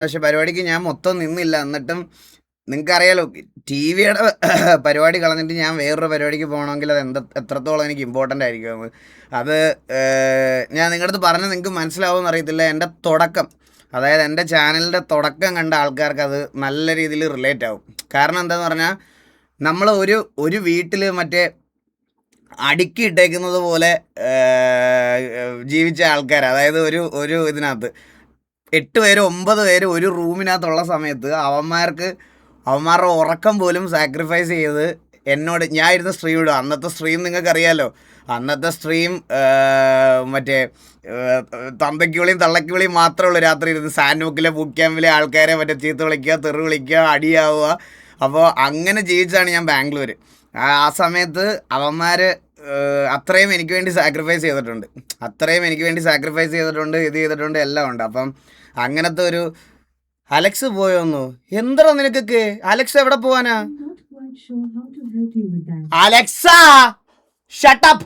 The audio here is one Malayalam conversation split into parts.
പക്ഷെ പരിപാടിക്ക് ഞാൻ മൊത്തം നിന്നില്ല. എന്നിട്ടും നിങ്ങൾക്കറിയാലോ, ടി വിയുടെ പരിപാടി കളഞ്ഞിട്ട് ഞാൻ വേറൊരു പരിപാടിക്ക് പോകണമെങ്കിൽ അത് എത്രത്തോളം എനിക്ക് ഇമ്പോർട്ടൻ്റ് ആയിരിക്കും. അത് ഞാൻ നിങ്ങളുടെ അടുത്ത് പറഞ്ഞാൽ നിങ്ങൾക്ക് മനസ്സിലാവുമെന്ന് അറിയത്തില്ല. എൻ്റെ തുടക്കം, അതായത് എൻ്റെ ചാനലിൻ്റെ തുടക്കം കണ്ട ആൾക്കാർക്ക് അത് നല്ല രീതിയിൽ റിലേറ്റ് ആവും. കാരണം എന്താണെന്ന് പറഞ്ഞാൽ, നമ്മൾ ഒരു വീട്ടിൽ മറ്റേ അടുക്കി ഇട്ടേക്കുന്നത് പോലെ ജീവിച്ച ആൾക്കാർ, അതായത് ഒരു ഇതിനകത്ത് 8 പേര് 9 പേര് ഒരു റൂമിനകത്തുള്ള സമയത്ത് അവന്മാരുടെ ഉറക്കം പോലും സാക്രിഫൈസ് ചെയ്ത് എന്നോട് ഞാൻ ഇരുന്ന് സ്ട്രീം ഇടും. അന്നത്തെ സ്ട്രീം നിങ്ങൾക്കറിയാമല്ലോ. അന്നത്തെ സ്ട്രീം മറ്റേ തന്തയ്ക്കുവിളിയും തള്ളയ്ക്കുവിളിയും മാത്രമേ ഉള്ളൂ. രാത്രി ഇരുന്ന് സാൻഡ്ബുക്കിലെ ബുക്ക് ക്യാമ്പിലെ ആൾക്കാരെ മറ്റേ ചീത്ത വിളിക്കുക, തെറി വിളിക്കുക, അടിയാവുക. അപ്പോൾ അങ്ങനെ ജീവിച്ചാണ് ഞാൻ ബാംഗ്ലൂർ. ആ സമയത്ത് അവന്മാർ അത്രയും എനിക്ക് വേണ്ടി സാക്രിഫൈസ് ചെയ്തിട്ടുണ്ട്. ഇത് ചെയ്തിട്ടുണ്ട്, എല്ലാം ഉണ്ട്. അപ്പം അങ്ങനത്തെ ഒരു അലക്സ് പോയോന്നു. എന്താ നിനക്കൊക്കെ? അലക്സ് എവിടെ പോവാനാ? Alexa shut up.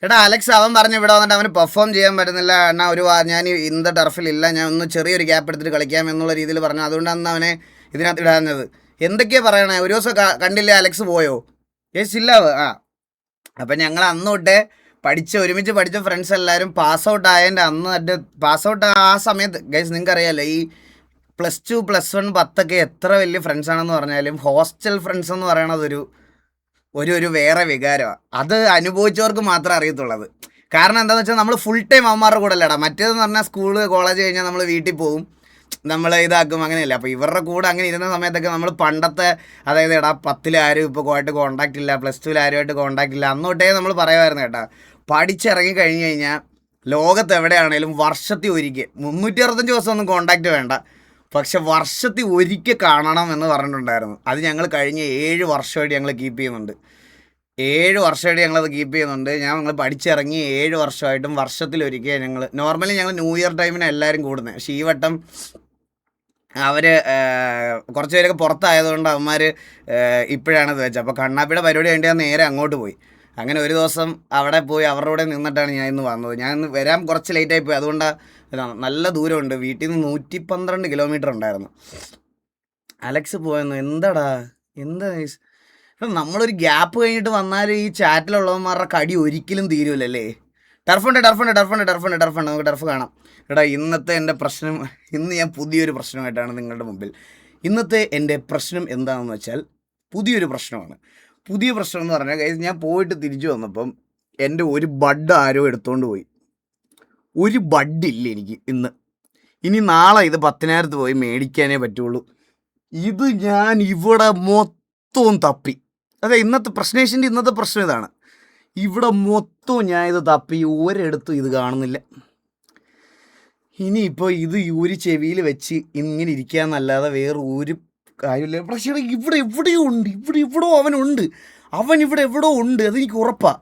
എടാ അലക്സ്, അവൻ പറഞ്ഞു ഇവിടെ വന്നിട്ട് അവന് പെർഫോം ചെയ്യാൻ പറ്റുന്നില്ല എന്നാ, ഞാൻ ഇന്ന ടർഫിലില്ല, ഞാൻ ഒന്ന് ചെറിയൊരു ഗ്യാപ്പ് എടുത്തിട്ട് കളിക്കാം എന്നുള്ള രീതിയിൽ പറഞ്ഞു. അതുകൊണ്ടാണ് അവനെ ഇതിനകത്ത് ഇടാഞ്ഞത്. എന്തൊക്കെയാ പറയണേ? ഒരു ദിവസം കണ്ടില്ലേ അലക്സ് പോയോ? യെസ് ഇല്ല. അപ്പം ഞങ്ങൾ അന്ന് തൊട്ടേ ഒരുമിച്ച് പഠിച്ച ഫ്രണ്ട്സ് എല്ലാവരും പാസ് ഔട്ട് ആയതിൻ്റെ അന്ന് പാസ് ഔട്ട് ആ സമയത്ത് ഗൈസ് നിങ്ങൾക്കറിയാമല്ലോ, ഈ +2 +1 10 എത്ര വലിയ ഫ്രണ്ട്സാണെന്ന് പറഞ്ഞാലും ഹോസ്റ്റൽ ഫ്രണ്ട്സ് എന്ന് പറയണത് ഒരു വേറെ വികാരമാണ്. അത് അനുഭവിച്ചവർക്ക് മാത്രമേ അറിയത്തുള്ളത്. കാരണം എന്താണെന്ന് വെച്ചാൽ നമ്മൾ ഫുൾ ടൈം അവന്മാരുടെ കൂടെ അല്ലടാ. മറ്റേതെന്ന് പറഞ്ഞാൽ സ്കൂള് കോളേജ് കഴിഞ്ഞാൽ നമ്മൾ വീട്ടിൽ പോകും, നമ്മൾ ഇതാക്കും, അങ്ങനെയല്ല. അപ്പോൾ ഇവരുടെ കൂടെ അങ്ങനെ ഇരുന്ന സമയത്തൊക്കെ നമ്മൾ പണ്ടത്തെ, അതായത് എടാ 10ൽ ആരും ഇപ്പോൾ കോണ്ടാക്റ്റ് ഇല്ല, +2ൽ ആരുമായിട്ട് കോണ്ടാക്റ്റ് ഇല്ല, അന്നോട്ടേ നമ്മൾ പറയുമായിരുന്നു കേട്ടാ. പഠിച്ചിറങ്ങി കഴിഞ്ഞ് കഴിഞ്ഞാൽ ലോകത്ത് എവിടെയാണേലും വർഷത്തിൽ ഒരിക്കൽ 365 ദിവസമൊന്നും കോണ്ടാക്റ്റ് വേണ്ട, പക്ഷെ വർഷത്തിൽ ഒരിക്കൽ കാണണം എന്ന് പറഞ്ഞിട്ടുണ്ടായിരുന്നു. അത് ഞങ്ങൾ കഴിഞ്ഞ 7 വർഷമായിട്ട് ഞങ്ങൾ കീപ്പ് ചെയ്യുന്നുണ്ട്. 7 വർഷമായിട്ട് ഞങ്ങളത് കീപ്പ് ചെയ്യുന്നുണ്ട്. ഞങ്ങൾ പഠിച്ചിറങ്ങി 7 വർഷമായിട്ടും വർഷത്തിലൊരിക്കൽ നോർമലി ഞങ്ങൾ ന്യൂ ഇയർ ടൈമിന് എല്ലാവരും കൂടുന്നത്. പക്ഷേ ഈ വട്ടം അവർ കുറച്ച് പേരൊക്കെ പുറത്തായതുകൊണ്ട് അവന്മാർ ഇപ്പോഴാണത് വെച്ചത്. അപ്പോൾ കണ്ണാപ്പിയുടെ പരിപാടി വേണ്ടി ഞാൻ നേരെ അങ്ങോട്ട് പോയി. അങ്ങനെ ഒരു ദിവസം അവിടെ പോയി അവരുടെ കൂടെ നിന്നിട്ടാണ് ഞാൻ ഇന്ന് വന്നത്. ഞാൻ ഇന്ന് വരാൻ കുറച്ച് ലേറ്റായി പോയി. അതുകൊണ്ടാണ്, നല്ല ദൂരമുണ്ട്. വീട്ടിൽ നിന്ന് 112 കിലോമീറ്റർ ഉണ്ടായിരുന്നു. അലക്സ് പോയെന്നു. എന്താടാ നമ്മളൊരു ഗ്യാപ്പ് കഴിഞ്ഞിട്ട് വന്നാൽ ഈ ചാറ്റിലുള്ളവന്മാരുടെ കടി ഒരിക്കലും തീരുമല്ലേ. ടർഫുണ്ട്. നമുക്ക് ടർഫ് കാണാം. എടാ ഇന്നത്തെ എൻ്റെ പ്രശ്നം, ഇന്ന് ഞാൻ പുതിയൊരു പ്രശ്നമായിട്ടാണ് നിങ്ങളുടെ മുമ്പിൽ. ഇന്നത്തെ എൻ്റെ പ്രശ്നം എന്താണെന്ന് വെച്ചാൽ പുതിയൊരു പ്രശ്നമാണ്. പുതിയ പ്രശ്നം എന്ന് പറഞ്ഞാൽ ഞാൻ പോയിട്ട് തിരിച്ചു വന്നപ്പം എൻ്റെ ഒരു ബഡ് ആരോ എടുത്തുകൊണ്ട് പോയി. ഒരു ബഡില്ല എനിക്ക് ഇനി നാളെ ഇത് 10,000 പോയി മേടിക്കാനേ പറ്റുള്ളൂ. ഇത് ഞാൻ ഇവിടെ മൊത്തവും തപ്പി. അതെ, ഇന്നത്തെ പ്രശ്നം ഇതാണ്. ഇവിടെ മൊത്തം ഞാൻ ഇത് തപ്പി, ഒരിടത്തും ഇത് കാണുന്നില്ല. ഇനിയിപ്പോൾ ഇത് ഒരു ചെവിയിൽ വെച്ച് ഇങ്ങനെ ഇരിക്കാന്നല്ലാതെ വേറെ ഒരു കാര്യമില്ല. പക്ഷേ ഇവിടെ എവിടെയോ ഉണ്ട്, അവൻ ഇവിടെ എവിടെയോ ഉണ്ട്, അതെനിക്ക് ഉറപ്പാ.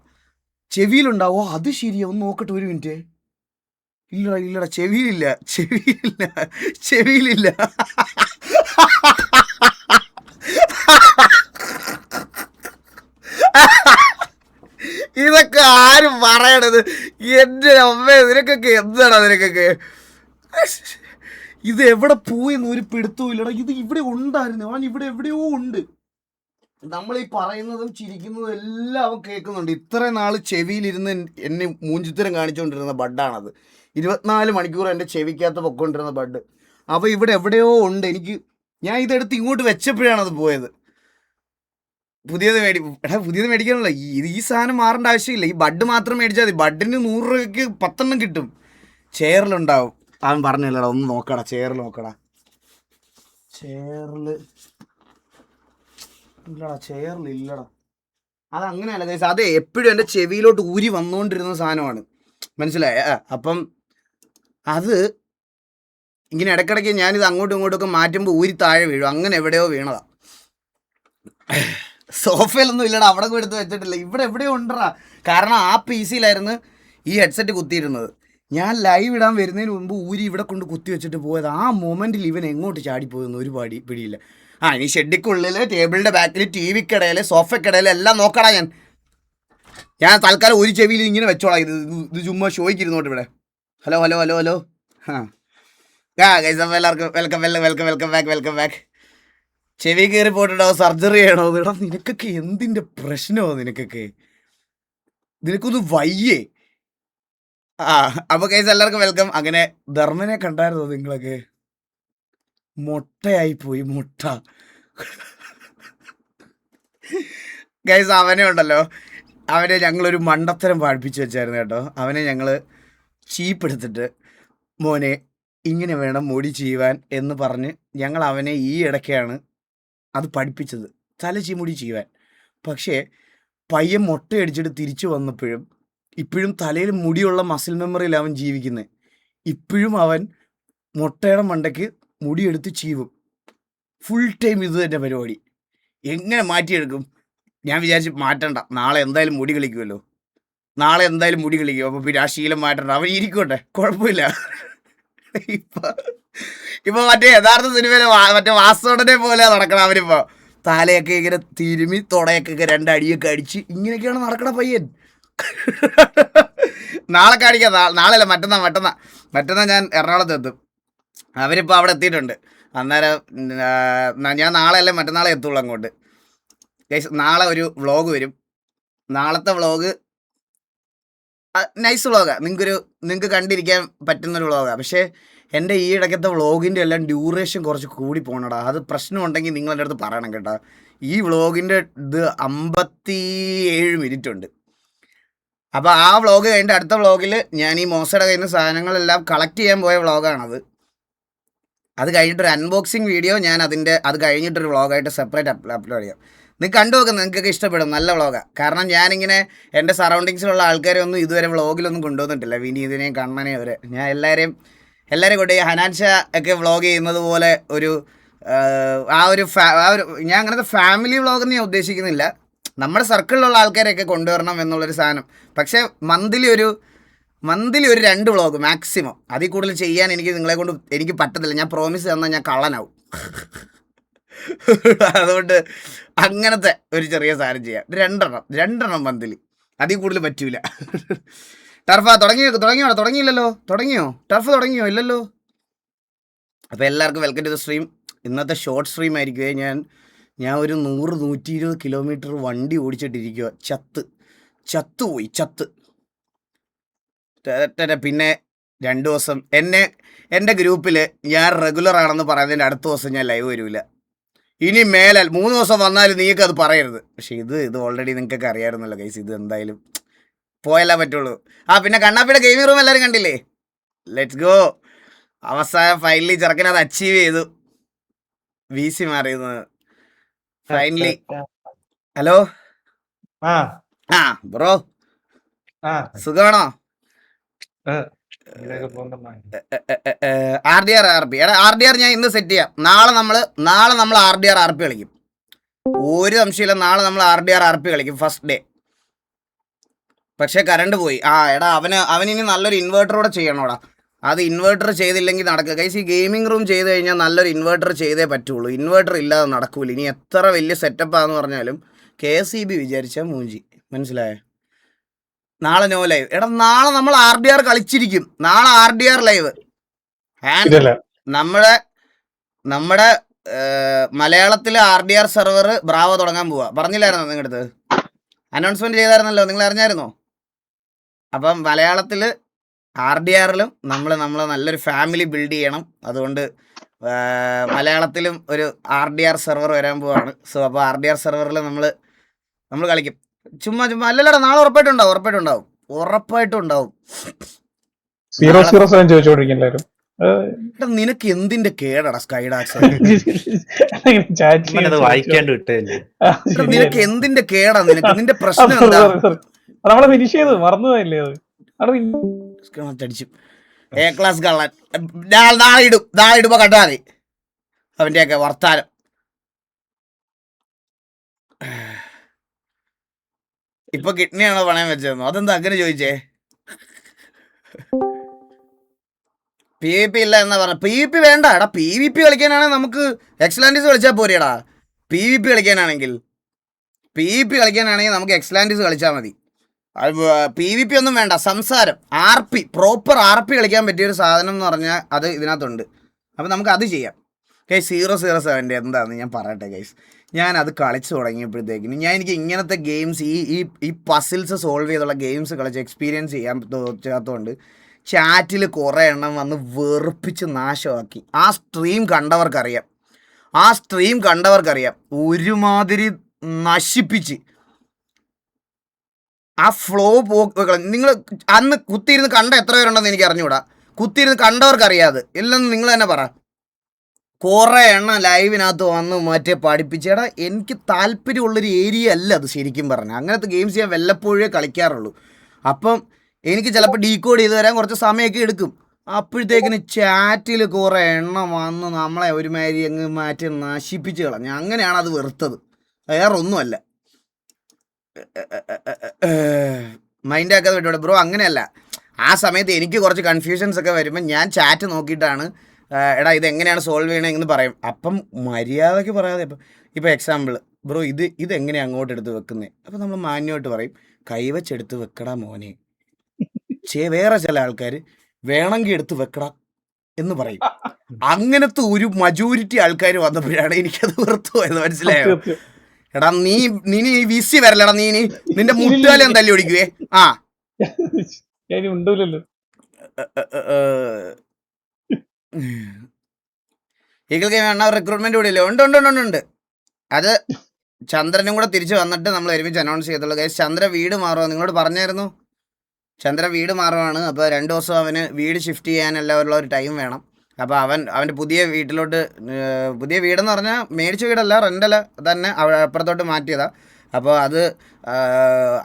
ചെവിയിലുണ്ടാവോ? അത് ശരിയാ, ഒന്ന് നോക്കട്ടെ, ഒരു മിനിറ്റ്. ഇല്ലടാ ചെവിയിലില്ല. ഇതൊക്കെ ആരും പറയണത്? എൻ്റെ അമ്മേ, നിനക്കൊക്കെ എന്താടാ? ഇത് എവിടെ പോയെന്ന് ഒരു പിടുത്തവും ഇല്ലടാ. ഇത് ഇവിടെ ഉണ്ടായിരുന്നു, അവൻ ഇവിടെ എവിടെയോ ഉണ്ട്. നമ്മൾ ഈ പറയുന്നതും ചിരിക്കുന്നതും എല്ലാം അവൻ കേൾക്കുന്നുണ്ട്. ഇത്രയും നാൾ ചെവിയിലിരുന്ന് എന്നെ മൂഞ്ചിത്തരം കാണിച്ചുകൊണ്ടിരുന്ന ബഡാണത്. 24 മണിക്കൂർ എൻ്റെ ചെവിക്കകത്ത് പൊക്കൊണ്ടിരുന്ന ബഡ്. അപ്പോൾ ഇവിടെ എവിടെയോ ഉണ്ട്. ഞാൻ ഇതെടുത്ത് ഇങ്ങോട്ട് വെച്ചപ്പോഴാണത് പോയത്. പുതിയത് മേടിക്കാനുള്ള ഈ സാധനം മാറേണ്ട ആവശ്യമില്ല. ഈ ബഡ് മാത്രം മേടിച്ചാൽ മതി. ബഡിന് 100 രൂപയ്ക്ക് 10 എണ്ണം കിട്ടും. ചെയറിലുണ്ടാവും. അവൻ പറഞ്ഞില്ലടാ, ഒന്ന് നോക്കടാ, ചെയറിൽ നോക്കടാ. ചെയറിലില്ലടാ. അതങ്ങനെയല്ല ഗൈസ്, അത് എപ്പോഴും എൻ്റെ ചെവിയിലോട്ട് ഊരി വന്നുകൊണ്ടിരുന്ന സാധനമാണ്, മനസ്സിലായ? അപ്പം അത് ഇങ്ങനെ ഇടയ്ക്കിടയ്ക്ക് ഞാനിത് അങ്ങോട്ടും ഇങ്ങോട്ടൊക്കെ മാറ്റുമ്പോൾ ഊരി താഴെ വീഴും. അങ്ങനെ എവിടെയോ വീണതാ. സോഫയിലൊന്നും ഇല്ലടാ, അവിടെ എടുത്ത് വെച്ചിട്ടില്ല. ഇവിടെ എവിടെയോ ഉണ്ടടാ. കാരണം ആ PC-യിലായിരുന്നു ഈ ഹെഡ്സെറ്റ് കുത്തിയിരുന്നത്. ഞാൻ ലൈവ് ഇടാൻ വരുന്നതിന് മുമ്പ് ഊരി ഇവിടെ കൊണ്ട് കുത്തി വെച്ചിട്ട് പോയത്. ആ മൊമെൻറ്റിൽ ഇവൻ എങ്ങോട്ട് ചാടിപ്പോയെന്ന് ഒരു പിടിയില്ല. ഇനി ഷെഡിക്കുള്ളിൽ, ടേബിളിൻ്റെ ബാക്കിൽ, TV-ക്കിടയിൽ, സോഫയ്ക്കിടയിൽ എല്ലാം നോക്കടാ. ഞാൻ തൽക്കാലം ഒരു ചെവിയിൽ ഇങ്ങനെ വെച്ചോളാം. ഇത് ചുമ്മാ ഷോയ്ക്ക് ഇരുന്നോട്ട് ഇവിടെ. ഹലോ. ഗൈസ് എല്ലാവർക്കും വെൽക്കം ബാക്ക്. ചെവി കയറി പോയിട്ടുണ്ടാവും, സർജറി ചെയ്യണോ? എടാ നിനക്കൊക്കെ എന്തിന്റെ പ്രശ്നമോ? നിനക്കൊന്ന് വയ്യേ? അപ്പൊ ഗൈസ് എല്ലാവർക്കും വെൽക്കം. അങ്ങനെ ധർമ്മനെ കണ്ടായിരുന്നോ നിങ്ങളൊക്കെ? മുട്ടയായി പോയി, മുട്ട. ഗൈസ് അവനെ ഉണ്ടല്ലോ, അവനെ ഞങ്ങളൊരു മണ്ടത്തരം പാടിപ്പിച്ച് വെച്ചായിരുന്നു കേട്ടോ. അവനെ ഞങ്ങള് ചീപ്പെടുത്തിട്ട് മോനെ ഇങ്ങനെ വേണം മുടി ചെയ്യുവാൻ എന്ന് പറഞ്ഞ് ഞങ്ങൾ അവനെ ഈ ഇടയ്ക്കാണ് അത് പഠിപ്പിച്ചത്, തല മുടി ചെയ്യുവാൻ. പക്ഷേ പയ്യൻ മുട്ടയടിച്ചിട്ട് തിരിച്ചു വന്നപ്പോഴും ഇപ്പോഴും തലയിൽ മുടിയുള്ള മസിൽ മെമ്മറിയിൽ അവൻ ജീവിക്കുന്നത്. ഇപ്പോഴും അവൻ മുട്ടയുടെ മണ്ടയ്ക്ക് മുടിയെടുത്ത് ചീവും. ഫുൾ ടൈം ഇത് തന്നെ പരിപാടി. എങ്ങനെ മാറ്റിയെടുക്കും? ഞാൻ വിചാരിച്ച് മാറ്റണ്ട, നാളെ എന്തായാലും മുടി കളിക്കുമല്ലോ, അപ്പോൾ പിന്നെ ആ ശീലം മാറ്റണ്ട, അവൻ ഇരിക്കട്ടെ, കുഴപ്പമില്ല. ഇപ്പൊ മറ്റേ യഥാർത്ഥ സിനിമയിലെ മറ്റേ വാസോടനെ പോലെ നടക്കണം അവനിപ്പോ. തലയൊക്കെ ഇങ്ങനെ തിരുമി തുടയൊക്കെ രണ്ടടിയൊക്കെ അടിച്ച് ഇങ്ങനെയൊക്കെയാണ് നടക്കണ പയ്യൻ. നാളെ കാണിക്കാം, നാളെയല്ല മറ്റന്നാ ഞാൻ എറണാകുളത്ത് എത്തും. അവരിപ്പോൾ അവിടെ എത്തിയിട്ടുണ്ട്. അന്നേരം ഞാൻ നാളെയല്ലേ മറ്റന്നാളെ എത്തുള്ളൂ അങ്ങോട്ട്. നാളെ ഒരു വ്ളോഗ് വരും. നാളത്തെ വ്ളോഗ് നൈസ് വ്ളോഗാണ്, നിങ്ങൾക്ക് കണ്ടിരിക്കാൻ പറ്റുന്നൊരു വ്ളോഗാണ്. പക്ഷേ എൻ്റെ ഈ ഇടയ്ക്കത്തെ വ്ളോഗിൻ്റെ എല്ലാം ഡ്യൂറേഷൻ കുറച്ച് കൂടി പോകണടാ. അത് പ്രശ്നമുണ്ടെങ്കിൽ നിങ്ങൾ എൻ്റെ അടുത്ത് പറയണം കേട്ടോ. ഈ വ്ളോഗിൻ്റെ ഇത് 57 മിനിറ്റ് ഉണ്ട്. അപ്പോൾ ആ വ്ളോഗ് കഴിഞ്ഞിട്ട് അടുത്ത വ്ളോഗിൽ ഞാൻ ഈ മോശയുടെ കയ്യിൽ നിന്ന് സാധനങ്ങളെല്ലാം കളക്ട് ചെയ്യാൻ പോയ വ്ളോഗാണത്. അത് കഴിഞ്ഞിട്ടൊരു അൺബോക്സിങ് വീഡിയോ ഞാൻ അത് കഴിഞ്ഞിട്ടൊരു വ്ളോഗായിട്ട് സെപ്പറേറ്റ് അപ്ലോഡ് ചെയ്യാം. നിങ്ങൾക്ക് കണ്ടു നോക്കുന്നത് നിങ്ങൾക്കൊക്കെ ഇഷ്ടപ്പെടും, നല്ല വ്ളോഗാണ്. കാരണം ഞാനിങ്ങനെ എൻ്റെ സറൗണ്ടിങ്സിലുള്ള ആൾക്കാരെ ഒന്നും ഇതുവരെ വ്ളോഗിലൊന്നും കൊണ്ടുവന്നിട്ടില്ല. വിനീതിനെയും കണ്ണനെയും വരെ ഞാൻ എല്ലാവരെയും കൊണ്ടുപോയി ഹനാൻഷ ഒക്കെ വ്ളോഗ് ചെയ്യുന്നത് പോലെ ഒരു ഞാൻ അങ്ങനത്തെ ഫാമിലി വ്ളോഗൊന്നും ഞാൻ ഉദ്ദേശിക്കുന്നില്ല. നമ്മുടെ സർക്കിളിലുള്ള ആൾക്കാരെയൊക്കെ കൊണ്ടുവരണം എന്നുള്ളൊരു സാധനം. പക്ഷേ മന്ത്ലി ഒരു 2 വ്ളോഗ് മാക്സിമം. അതിൽ കൂടുതൽ ചെയ്യാൻ എനിക്ക് പറ്റത്തില്ല. ഞാൻ പ്രോമിസ് തന്നാൽ ഞാൻ കള്ളനാവും. അതുകൊണ്ട് അങ്ങനത്തെ ഒരു ചെറിയ സാധനം ചെയ്യാം. 2 മന്ത്ലി, അതിൽ കൂടുതൽ പറ്റൂല. ടർഫ തുടങ്ങിയില്ലല്ലോ? ടർഫ് തുടങ്ങിയോ? ഇല്ലല്ലോ. അപ്പോൾ എല്ലാവർക്കും വെൽക്കം ടു ദ സ്ട്രീം. ഇന്നത്തെ ഷോർട്ട് സ്ട്രീം ആയിരിക്കുമേ. ഞാൻ ഒരു 100-120 കിലോമീറ്റർ വണ്ടി ഓടിച്ചിട്ടിരിക്കുക. ചത്തുപോയി. പിന്നെ 2 ദിവസം എൻ്റെ ഗ്രൂപ്പിൽ ഞാൻ റെഗുലർ ആണെന്ന് പറയുന്നതിൻ്റെ അടുത്ത ദിവസം ഞാൻ ലൈവ് വരില്ല. ഇനി മേലാൽ 3 ദിവസം വന്നാലും നീക്ക് അത് പറയരുത്. പക്ഷേ ഇത് ഓൾറെഡി നിങ്ങൾക്കൊക്കെ അറിയാമായിരുന്നല്ലോ ഗൈസ്. ഇത് എന്തായാലും പോയല്ലേ പറ്റുള്ളൂ. പിന്നെ കണ്ണാപ്പിയുടെ ഗെയിമിംഗ് റൂം എല്ലാവരും കണ്ടില്ലേ? Let's go. അവസാനം ഫൈനലി ചെറുക്കനത് അച്ചീവ് ചെയ്തു. VC മാറിയത് ഫൈനലി. ഹലോ ബ്രോ, സുഖമാണോ? RDR എടാ, RDR ഞാൻ ഇന്ന് സെറ്റ് ചെയ്യാം. നാളെ നമ്മൾ RDR കളിക്കും. ഒരു സംശയമില്ല, നാളെ നമ്മൾ RDR കളിക്കും ഫസ്റ്റ് ഡേ. പക്ഷേ കറണ്ട് പോയി. എടാ അവനിനി നല്ലൊരു ഇൻവേർട്ടറോടെ ചെയ്യണോടാ. അത് ഇൻവേർട്ടർ ചെയ്തില്ലെങ്കിൽ നടക്കുക ഗൈസ്. ഈ ഗെയിമിംഗ് റൂം ചെയ്ത് കഴിഞ്ഞാൽ നല്ലൊരു ഇൻവേർട്ടർ ചെയ്തേ പറ്റുള്ളൂ. ഇൻവേർട്ടർ ഇല്ലാതെ നടക്കൂല. ഇനി എത്ര വലിയ സെറ്റപ്പാന്ന് പറഞ്ഞാലും KCB വിചാരിച്ചാൽ മൂഞ്ചി. മനസ്സിലായോ? നാളെ നോ ലൈവ്. എടാ നാളെ നമ്മൾ RDR കളിച്ചിരിക്കും. നാളെ RDR ലൈവ്. നമ്മുടെ മലയാളത്തിലെ RDR സെർവർ ബ്രാവോ തുടങ്ങാൻ പോവാ. പറഞ്ഞില്ലായിരുന്നോ നിങ്ങളുടെ അടുത്ത്? അനൗൺസ്മെന്റ് ചെയ്തായിരുന്നല്ലോ, നിങ്ങൾ അറിഞ്ഞായിരുന്നോ? അപ്പം മലയാളത്തിൽ RDRലും നമ്മൾ നല്ലൊരു ഫാമിലി ബിൽഡ് ചെയ്യണം. അതുകൊണ്ട് മലയാളത്തിലും ഒരു RDR സെർവർ വരാൻ പോവാണ്. സോ അപ്പോൾ RDR സെർവറിൽ നമ്മൾ കളിക്കും. ചുമ്മാ അല്ലല്ലടാ, നാളെ ഉറപ്പായിട്ടുണ്ടാവും. 007 ചോദിച്ചോണ്ടിരിക്കും. നിനക്ക് എന്തിന്റെ കേടാടാ സ്കൈഡാക്സ്? നിനക്ക് എന്തിന്റെ കേടാ? നിന്റെ പ്രശ്നം എന്താ? നമ്മളെ ഫിനിഷ് ചെയ്തു, മറന്നുപോയല്ലേ അത്? അടിച്ചു A ക്ലാസ് കള്ളൻ. നാളെ ഇടുമ്പോ കണ്ടാ മതി അവന്റെയൊക്കെ വർത്താനം. ഇപ്പൊ കിഡ്നിയാണോ പണയം വെച്ചതെന്നോ? അതെന്താ അങ്ങനെ ചോദിച്ചേ? PvP ഇല്ല എന്നാ പറഞ്ഞ? PvP വേണ്ട എടാ. PvP കളിക്കാനാണെങ്കിൽ നമുക്ക് എക്സ്ലാൻഡീസ് കളിച്ചാൽ പോരെടാ. PvP കളിക്കാനാണെങ്കിൽ നമുക്ക് എക്സ്ലാൻഡീസ് കളിച്ചാൽ മതി. PvP ഒന്നും വേണ്ട. സംസാരം RP, പ്രോപ്പർ RP കളിക്കാൻ പറ്റിയൊരു സാധനം എന്ന് പറഞ്ഞാൽ അത് ഇതിനകത്തുണ്ട്. അപ്പോൾ നമുക്ക് അത് ചെയ്യാം. ഗൈസ് 007 എന്താണെന്ന് ഞാൻ പറയട്ടെ ഗൈസ്. ഞാനത് കളിച്ച് തുടങ്ങിയപ്പോഴത്തേക്കിന് എനിക്ക് ഇങ്ങനത്തെ ഗെയിംസ് ഈ പസിൽസ് സോൾവ് ചെയ്തുള്ള ഗെയിംസ് കളിച്ച് എക്സ്പീരിയൻസ് ചെയ്യാൻ പറ്റാത്തതുകൊണ്ട് ചാറ്റിൽ കുറേ എണ്ണം വന്ന് വെറുപ്പിച്ച് നാശമാക്കി. ആ സ്ട്രീം കണ്ടവർക്കറിയാം ഒരുമാതിരി നശിപ്പിച്ച് ആ ഫ്ലോ നിങ്ങൾ അന്ന് കുത്തിയിരുന്ന് കണ്ട എത്ര പേരുണ്ടെന്ന് എനിക്ക് അറിഞ്ഞുകൂടാ. കുത്തിയിരുന്ന് കണ്ടവർക്കറിയാതെ ഇല്ലെന്ന് നിങ്ങൾ തന്നെ പറ. കുറേ എണ്ണം ലൈവിനകത്ത് വന്ന് മറ്റേ പഠിപ്പിച്ചേടാ. എനിക്ക് താല്പര്യമുള്ളൊരു ഏരിയ അല്ല അത് ശരിക്കും പറഞ്ഞാൽ. അങ്ങനത്തെ ഗെയിംസ് ഞാൻ വല്ലപ്പോഴേ കളിക്കാറുള്ളൂ. അപ്പം എനിക്ക് ചിലപ്പോൾ ഡീകോഡ് ചെയ്ത് തരാൻ കുറച്ച് സമയമൊക്കെ എടുക്കും. അപ്പോഴത്തേക്കിന് ചാറ്റിൽ കുറേ എണ്ണം വന്ന് നമ്മളെ ഒരുമാതിരി അങ്ങ് മാറ്റി നശിപ്പിച്ച് കളഞ്ഞു. അങ്ങനെയാണ് അത് വെറുത്തത്, വേറൊന്നുമല്ല. മൈൻഡാക്കാതെ വിട്ടോടെ ബ്രോ. അങ്ങനെയല്ല, ആ സമയത്ത് എനിക്ക് കുറച്ച് കൺഫ്യൂഷൻസ് ഒക്കെ വരുമ്പോൾ ഞാൻ ചാറ്റ് നോക്കിയിട്ടാണ് എടാ ഇതെങ്ങനെയാണ് സോൾവ് ചെയ്യണമെന്ന് പറയും. അപ്പം മര്യാദയ്ക്ക് പറയാതെ ഇപ്പോൾ എക്സാമ്പിൾ ബ്രോ ഇതെങ്ങനെയാണ് അങ്ങോട്ട് എടുത്ത് വെക്കുന്നത്. അപ്പോൾ നമ്മൾ മാന്യമായിട്ട് പറയും കൈവച്ചെടുത്ത് വെക്കടാ മോനെ. വേറെ ചില ആൾക്കാർ വേണമെങ്കിൽ എടുത്ത് വെക്കടാ എന്ന് പറയും. അങ്ങനത്തെ ഒരു മജോറിറ്റി ആൾക്കാർ വന്നപ്പോഴാണ് എനിക്കത് വെറുത്തു പോയത്. മനസ്സിലായോ? എടാ നീ വിസി വരലടാ. നിന്റെ മുട്ടുകാലം ഞാൻ തല്ലി ഓടിക്കുവേ. ആ ഉണ്ടല്ലോ ഈഗിൾ ഗെയിം എണ്ണ റിക്രൂട്ട്മെന്റ് കൂടി ഇല്ലേ? ഉണ്ട്. അത് ചന്ദ്രനും കൂടെ തിരിച്ച് വന്നിട്ട് നമ്മൾ ഒരുമിച്ച് അനൗൺസ് ചെയ്തുള്ളൂ. ഗൈസ് ചന്ദ്ര വീട് മാറുമോ നിങ്ങളോട് പറഞ്ഞായിരുന്നു? ചന്ദ്ര വീട് മാറുവാണ്. അപ്പോൾ 2 ദിവസം അവന് വീട് ഷിഫ്റ്റ് ചെയ്യാനെല്ലാം ഉള്ള ഒരു ടൈം വേണം. അപ്പോൾ അവൻ്റെ പുതിയ വീട്ടിലോട്ട്, പുതിയ വീടെന്ന് പറഞ്ഞാൽ മേടിച്ച വീടല്ല, റെൻ്റല്ല തന്നെ അപ്പുറത്തോട്ട് മാറ്റിയതാണ്. അപ്പോൾ അത്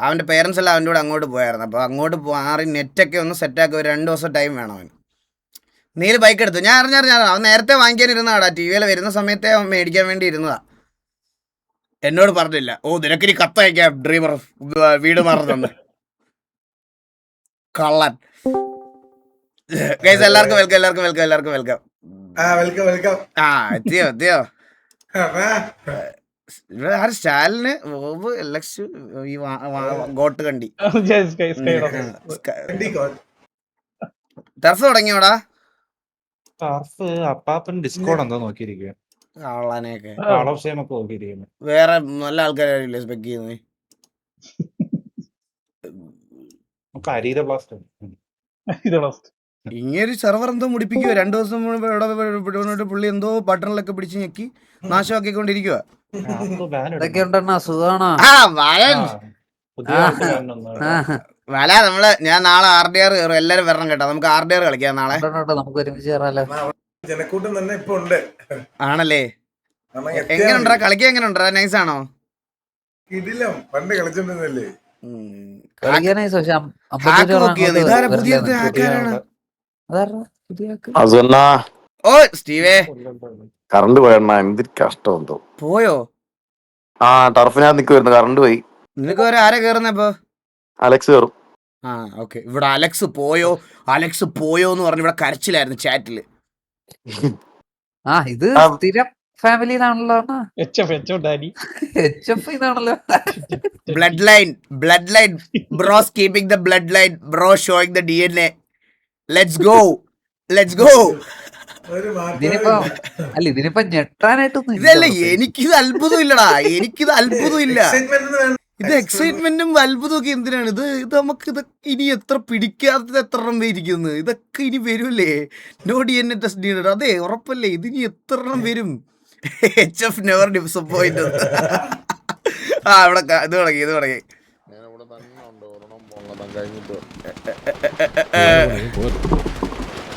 അവൻ്റെ പേരൻസ് എല്ലാം അവൻ്റെ കൂടെ അങ്ങോട്ട് പോയായിരുന്നു. അപ്പോൾ അങ്ങോട്ട് മാറി നെറ്റൊക്കെ ഒന്ന് സെറ്റാക്കി ഒരു 2 ദിവസം ടൈം വേണം അവന്. നീല് ബൈക്ക് എടുത്തു. ഞാൻ അവൻ നേരത്തെ വാങ്ങിക്കാനിരുന്നതാടാ. ടി വിയിൽ വരുന്ന സമയത്തെ അവൻ മേടിക്കാൻ വേണ്ടി ഇരുന്നതാ. എന്നോട് പറഞ്ഞില്ല. നിനക്കിനി കത്തയക്കാം ഡ്രീമർ വീട് മാറുന്നുണ്ട്. കള്ളൻ. ഗൈസ് എല്ലാവർക്കും വെൽക്കം. എത്തിയോ ഇവിടെ ആര് സ്റ്റാലിന് ഈ ഗോട്ട് കണ്ടി ടർഫ് തുടങ്ങിയോടാ? അപ്പാപ്പൻ ഡിസ്കോഡ് എന്താ നോക്കിയിരിക്കുക? കള്ളനെയൊക്കെ നോക്കിയിരിക്കുന്നു. വേറെ നല്ല ആൾക്കാരില്ലേ സ്പെക്ക് ചെയ്യുന്നത്? ഇങ്ങനൊരു സെർവർ എന്തോ മുടിപ്പിക്കുക. 2 ദിവസം മുമ്പ് പുള്ളി എന്തോ ബട്ടണിലൊക്കെ പിടിച്ച് ഞെക്കി നാശമാക്കിക്കൊണ്ടിരിക്കുക. ഞാൻ നാളെ RDR കയറും. എല്ലാരും വരണം കേട്ടോ. നമുക്ക് RDR കളിക്കാം നാളെ. നമുക്ക് ഒരുമിച്ച് ജനക്കൂട്ടം തന്നെ ഇപ്പൊ ഉണ്ട്. ആണല്ലേ? എങ്ങനെയുണ്ടാ കളിക്കാൻ? എങ്ങനെയുണ്ടാ? നൈസ് ആണോ? ഇതിലും പണ്ട് കളിച്ചോണ്ടിരുന്നല്ലേ? ഓ സ്റ്റീവേ കറണ്ട് പോയണ്ണ, എന്തൊരു കഷ്ടം എന്തോ. പോയോ? ആ ടർഫിനകത്ത് നിൽക്കുവായിരുന്നു, കറണ്ട് പോയി. നിനക്ക് വരെ ആരാ കേറുന്നപ്പോ? അലക്സ് കയറും. ആ ഓക്കെ. ഇവിടെ അലക്സ് പോയോ എന്ന് പറഞ്ഞ് ഇവിടെ കരച്ചിലായിരുന്നു ചാറ്റില്. ഇത് സ്ഥിരം ഫാമിലിന്നാണല്ലോ. Blood line bros keeping the blood line, bro showing the DNA. Let's go. ഇതിനിപ്പോ ഞെട്ടാനായിട്ടൊന്നും ഇതല്ല. എനിക്കിത് അത്ഭുതം ഇല്ലടാ. ഇത് എക്സൈറ്റ്മെന്റും അത്ഭുതവും ഒക്കെ എന്തിനാണ്? ഇത് നമുക്ക് ഇനി എത്ര പിടിക്കാത്തത് എത്ര എണ്ണം ഇരിക്കുന്നു? ഇതൊക്കെ ഇനി വരുമല്ലേ? No DNA test needed. അതെ ഉറപ്പല്ലേ? ഇതിനി എത്ര എണ്ണം വരും? HF never disappoint. ഇവിടെ ഇത് തുടങ്ങി.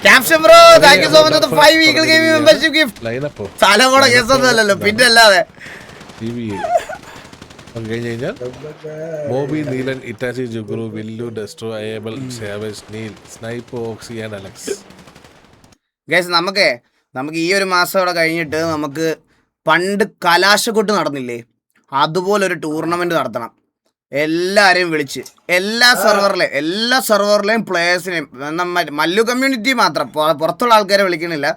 Caption bro thank you so much for 5 Eagle gaming membership gift. തലമുറ കേസൊന്നുമല്ലല്ലോ, പിന്നല്ലാതെ. ബോബി, നീലൻ, ഇറ്റാച്ചി, ജുഗുറു, വില്ലു, ഡെസ്ട്രോ, അയേബൽ, Savage, Neel, Snipe, Oxy and Alex. Guys നമുക്ക് ഈ ഒരു മാസം ഇവിടെ കഴിഞ്ഞിട്ട് നമുക്ക് പണ്ട് കലാശക്കൊട്ട് നടന്നില്ലേ, അതുപോലൊരു ടൂർണമെന്റ് നടത്തണം. എല്ലാവരെയും വിളിച്ച് എല്ലാ സെർവറിലെയും പ്ലേയേഴ്സിനെയും, മല്ലു കമ്മ്യൂണിറ്റി മാത്രം, പുറത്തുള്ള ആൾക്കാരെ വിളിക്കണില്ല.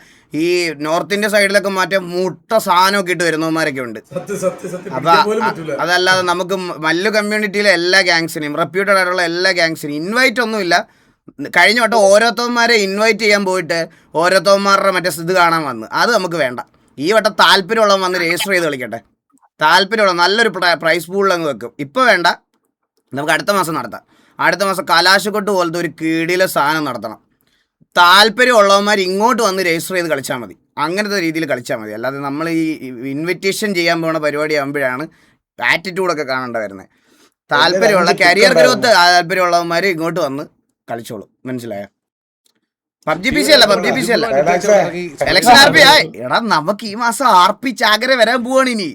ഈ നോർത്ത് ഇന്ത്യ സൈഡിലൊക്കെ മറ്റേ മുട്ട സാധനമൊക്കെ ഇട്ട് വരുന്നവന്മാരൊക്കെ ഉണ്ട്. അപ്പൊ അതല്ലാതെ നമുക്ക് മല്ലു കമ്മ്യൂണിറ്റിയിലെ എല്ലാ ഗാങ്സിനെയും, റെപ്യൂട്ടഡ് ആയിട്ടുള്ള എല്ലാ ഗാങ്സിനെയും ഇൻവൈറ്റ് ഒന്നുമില്ല. കഴിഞ്ഞ വട്ടം ഓരോരുത്തന്മാരെ ഇൻവൈറ്റ് ചെയ്യാൻ പോയിട്ട് ഓരോരുത്തന്മാരുടെ മറ്റേ ഇത് കാണാൻ വന്ന്, അത് നമുക്ക് വേണ്ട. ഈ വട്ടം താല്പര്യമുള്ളവൻ വന്ന് രജിസ്റ്റർ ചെയ്ത് കളിക്കട്ടെ. താല്പര്യമുള്ള നല്ലൊരു പ്രൈസ് പൂളിലങ്ങ് വെക്കും. ഇപ്പോൾ വേണ്ട, നമുക്ക് അടുത്ത മാസം നടത്താം. അടുത്ത മാസം കലാശക്കൊട്ട് പോലത്തെ ഒരു കീടിലെ സാധനം നടത്തണം. താല്പര്യമുള്ളവന്മാർ ഇങ്ങോട്ട് വന്ന് രജിസ്റ്റർ ചെയ്ത് കളിച്ചാൽ മതി. അങ്ങനത്തെ രീതിയിൽ കളിച്ചാൽ മതി. അല്ലാതെ നമ്മൾ ഈ ഇൻവിറ്റേഷൻ ചെയ്യാൻ പോകുന്ന പരിപാടി ആകുമ്പോഴാണ് ആറ്റിറ്റ്യൂഡൊക്കെ കാണേണ്ട വരുന്നത്. താല്പര്യമുള്ള കരിയർ ഗ്രോത്ത് താല്പര്യമുള്ളവന്മാർ ഇങ്ങോട്ട് വന്ന് കളിച്ചോളൂ. മനസ്സിലായോ? പബ്ജി പി സി അല്ല, പബ്ജി പി സി അല്ല, എലക്ഷൻ RP ആയി. എടാ നമുക്ക് ഈ മാസം RP ചാകര വരാൻ പോവാണ്. ഇനി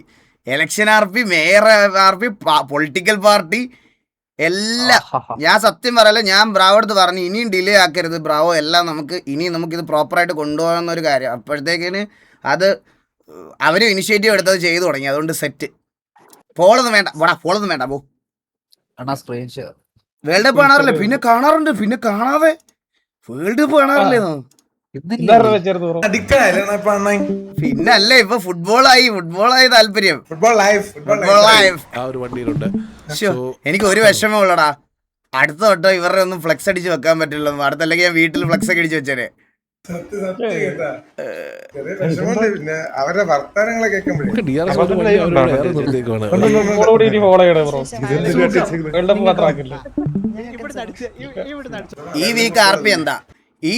election RP, mayor RP, political party എല്ലാം. ഞാൻ സത്യം പറയല്ല, ഞാൻ ബ്രാവോ അടുത്ത് പറഞ്ഞു ഇനിയും ഡിലേ ആക്കരുത് ബ്രാവോ, എല്ലാം നമുക്കിത് പ്രോപ്പറായിട്ട് കൊണ്ടുപോകാവുന്ന ഒരു കാര്യം. അപ്പോഴത്തേക്കിന് അത് അവർ ഇനിഷ്യേറ്റീവ് എടുത്തത് ചെയ്തു തുടങ്ങി. അതുകൊണ്ട് സെറ്റ്. പോളൊന്നും വേണ്ട, പോളൊന്നും വേണ്ട. പോ. സ്ക്രീൻ ഷെയർ വേൾഡ് കപ്പ് കാണാറില്ലേ? പിന്നെ കാണാറുണ്ട്, പിന്നെ കാണാതെ വേൾഡ് കപ്പ് കാണാറില്ലേ? അഡിക്റ്റ് ആയില്ലേ ഇപ്പൊ അണ്ണൻ? പിന്നെ അല്ലേ ഇപ്പൊ ഫുട്ബോളായി താല്പര്യം. ഫുട്ബോൾ ലൈഫ് ആ ഒരു വണ്ടിയിലുണ്ട്. എനിക്ക് ഒരു വിഷമം ഉള്ളടാ, അടുത്ത തൊട്ടോ ഇവരുടെ ഒന്നും ഫ്ലെക്സ് അടിച്ച് വെക്കാൻ പറ്റില്ല. അടുത്തല്ലെങ്കിൽ ഞാൻ വീട്ടിൽ ഫ്ലെക്സ് ഒക്കെ അടിച്ച് വെച്ചേനെ. ചെറിയ വിഷമമുണ്ട്. പിന്നെ അവരുടെ വർത്താനങ്ങളെ കേൾക്കുമ്പോഴേ DRS ഒരു വണ്ടി അവര് വേറെ നിർത്തിയേക്കുവാണ്. ഈ വീക്ക് RP എന്താ? ഈ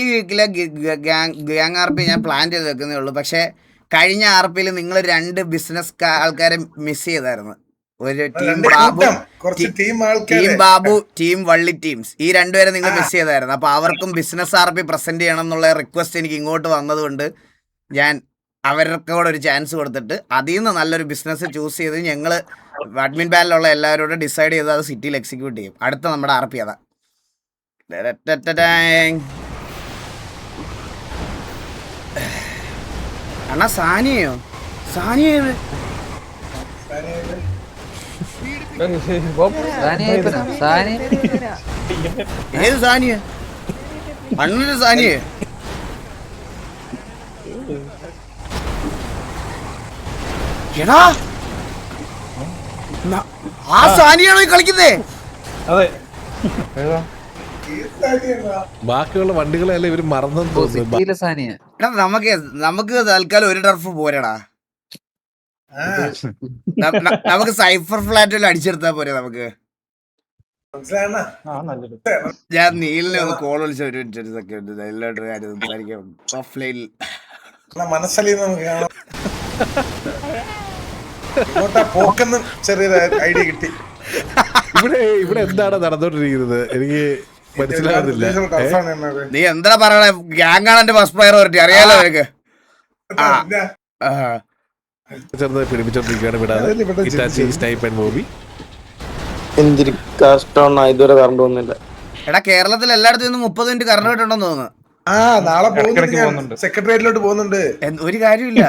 വീക്കിലെ ഗ്യാങ് RP ഞാൻ പ്ലാൻ ചെയ്ത് വെക്കുന്നേ ഉള്ളൂ. പക്ഷെ കഴിഞ്ഞ RPയിൽ നിങ്ങൾ 2 ബിസിനസ് ആൾക്കാരെ മിസ് ചെയ്തായിരുന്നു. ഒരു ടീം ബാബു, ടീം വള്ളി ടീംസ്. ഈ 2 പേരെ നിങ്ങൾ മിസ് ചെയ്തായിരുന്നു. അപ്പോൾ അവർക്കും ബിസിനസ് RP പ്രസന്റ് ചെയ്യണം എന്നുള്ള റിക്വസ്റ്റ് എനിക്ക് ഇങ്ങോട്ട് വന്നതുകൊണ്ട് ഞാൻ അവർക്ക് കൂടെ ഒരു ചാൻസ് കൊടുത്തിട്ട് അതിൽ നിന്ന് നല്ലൊരു ബിസിനസ് ചൂസ് ചെയ്ത് ഞങ്ങൾ അഡ്മിൻ പാനലുള്ള എല്ലാവരോടും ഡിസൈഡ് ചെയ്ത് അത് സിറ്റിയിൽ എക്സിക്യൂട്ട് ചെയ്യും. അടുത്ത നമ്മുടെ RP അതാ. അണ്ണാ സാനിയോ? ഏത് സാനിയ? അണ്ണന്റെ സാനിയെ? എടാ ആ സാനിയാണോ ഈ കളിക്കുന്നേ? അതെ, ബാക്കിയുള്ള വണ്ടികളെല്ലാം ഇവര് മറന്നെന്ന് തോന്നുന്നു. സാനിയ എടാ നമുക്ക് തൽക്കാലം ഒരു ടർഫ് പോരടാ. നമുക്ക് സൈഫർ ഫ്ലാറ്റിൽ അടിച്ചെടുത്താ പോരെ നമുക്ക്. ഞാൻ നീലിനെ ഒന്ന് കോൾ വിളിച്ച ഒരു സെക്കൻഡ് എല്ലാവരുടെ കാര്യം സംസാരിക്കാം ഓഫ്ലൈനിൽ. മനസ്സലിന്ന് നമുക്ക് കാണാം. പോക്കെന്ന് ചെറിയൊരു ഐഡിയ കിട്ടി. ഇവിടെ എന്താണ് നടന്നോണ്ടിരിക്കുന്നത് എനിക്ക് മനസ്സിലാകുന്നില്ല. നീ എന്താ പറയണേ? ഗ്യാങ് ആണ് എന്റെ ഫസ്റ്റ് പ്രയോറിറ്റി, അറിയാലോ എനിക്ക്. ചെറുതായി പിടിപ്പിച്ചോണ്ടിരിക്കുകയാണ് വിടാതെ. Itachi, snipe and movie. എന്തൊരു കഷ്ടമാണ്, ഇതുവരെ കറണ്ട് വന്നില്ല. എടാ കേരളത്തിൽ എല്ലായിടത്തും ഇന്ന് 30 മിനിറ്റ് കറണ്ട് കിട്ടുണ്ടെന്ന് തോന്നുന്നു. നാളെ പോകുന്നുണ്ട്, സെക്രട്ടേറിയറ്റിലോട്ട് പോകുന്നുണ്ട്. ഒരു കാര്യമില്ല.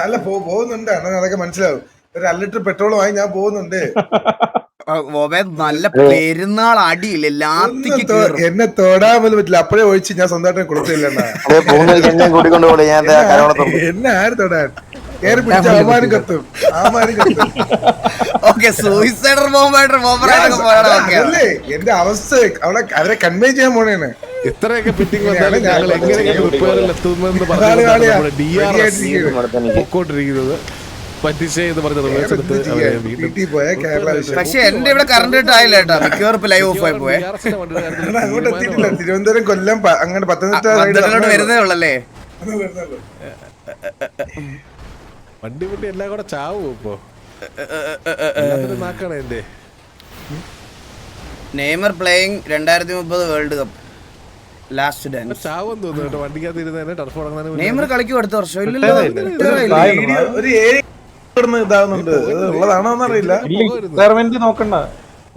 അല്ല പോകുന്നുണ്ട്, അതൊക്കെ മനസ്സിലാവും. ഒരു 1 ലിറ്റർ പെട്രോൾ വാങ്ങി ഞാൻ പോകുന്നുണ്ട്. നല്ല പെരുന്നാൾ അടിയില്ലേ ലാത്തിക്ക്. എന്നെ തൊടാൻ പോലും പറ്റില്ല, അപ്പഴേ ഒഴിച്ച് ഞാൻ സ്വന്തമായിട്ട് കൊടുത്തില്ല. എന്നെ ആര് തൊടാൻ? കേറി പിടിച്ച ആമാരും കത്തും. എന്റെ അവസ്ഥ അവരെ കൺവേ ചെയ്യാൻ പോണേണ്. ഇത്രയൊക്കെ ഫിറ്റിംഗ് വന്നാലും ഞങ്ങൾ എങ്ങനെയൊക്കെ റിപ്പയറിൽ എത്തുമെന്ന് പറഞ്ഞിരിക്കുന്നത് പറ്റിച്ചേ എന്ന് പറഞ്ഞ റിവേഴ്സ് എടുത്ത് പക്ഷെ എന്റെ ഇവിടെ കറണ്ട് കിട്ടായില്ല കേട്ടോ. മിക്കവാറും ലൈവ് ഓഫ് ആയി പോയെ. അങ്ങോട്ട് എത്തിയിട്ടില്ല. തിരുവനന്തപുരം, കൊല്ലം, അങ്ങനെ പത്തനംതിട്ട വരുന്നേ ഉള്ളല്ലേ. വണ്ടി എല്ലാം കൂടെ ചാവും ഇപ്പൊ. നാക്കാണ് എന്റെ Neymar playing 2030 world cup last dance. ചാവെന്ന് തോന്നുന്നു കേട്ടോ. വണ്ടിക്കകത്ത് ഇരുന്നേ ടർഫ് തുടങ്ങുന്നതിന് നെയ്മർ കളിക്കും അടുത്ത വർഷം. ഇല്ലല്ലോ, ഒരു ഇതാവുന്നുണ്ട്. ഉള്ളതാണോ എന്നറിയില്ല. റിട്ടയർമെന്റ് നോക്കണ്ട.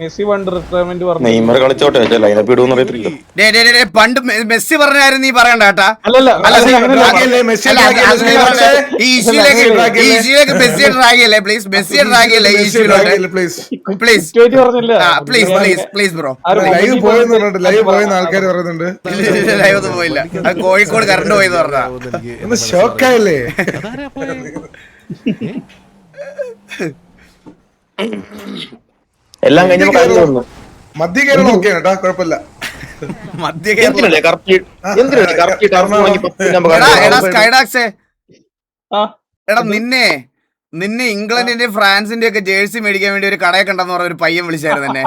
മെസ്സി പണ്ട് റിട്ടയർമെന്റ് പറഞ്ഞു. നെയ്മർ കളിച്ചോട്ടെ, ലൈനപ്പ് ഇടുമെന്ന് അറിയത്തില്ല. പണ്ട് മെസ്സി പറഞ്ഞായിരുന്നു, നീ പറയണ്ട കേട്ടാ. ആൾക്കാർ പറയുന്നുണ്ട്. ലൈവ് ഒന്നും പോയില്ല, കോഴിക്കോട് കറണ്ട് പോയെന്ന് പറഞ്ഞാ. ഷോക്കായല്ലേ? എല്ലാം കഴിഞ്ഞപ്പോ മധ്യ കേരളം ഓക്കെ കേട്ടാ, കുഴപ്പമില്ല. മധ്യ കേരളം. എന്തിനല്ലേ കറക്റ്റ് ടർഫ് വാങ്ങി എടാ സ്കൈഡാക്സേ, ആ എടാ നിന്നെ ഇംഗ്ലണ്ടിന്റെ ഫ്രാൻസിന്റെ ഒക്കെ ജേഴ്സി മേടിക്കാൻ വേണ്ടി ഒരു കടയെ കണ്ടെന്ന് പറഞ്ഞ ഒരു പയ്യൻ വിളിച്ചായിരുന്നു എന്നെ.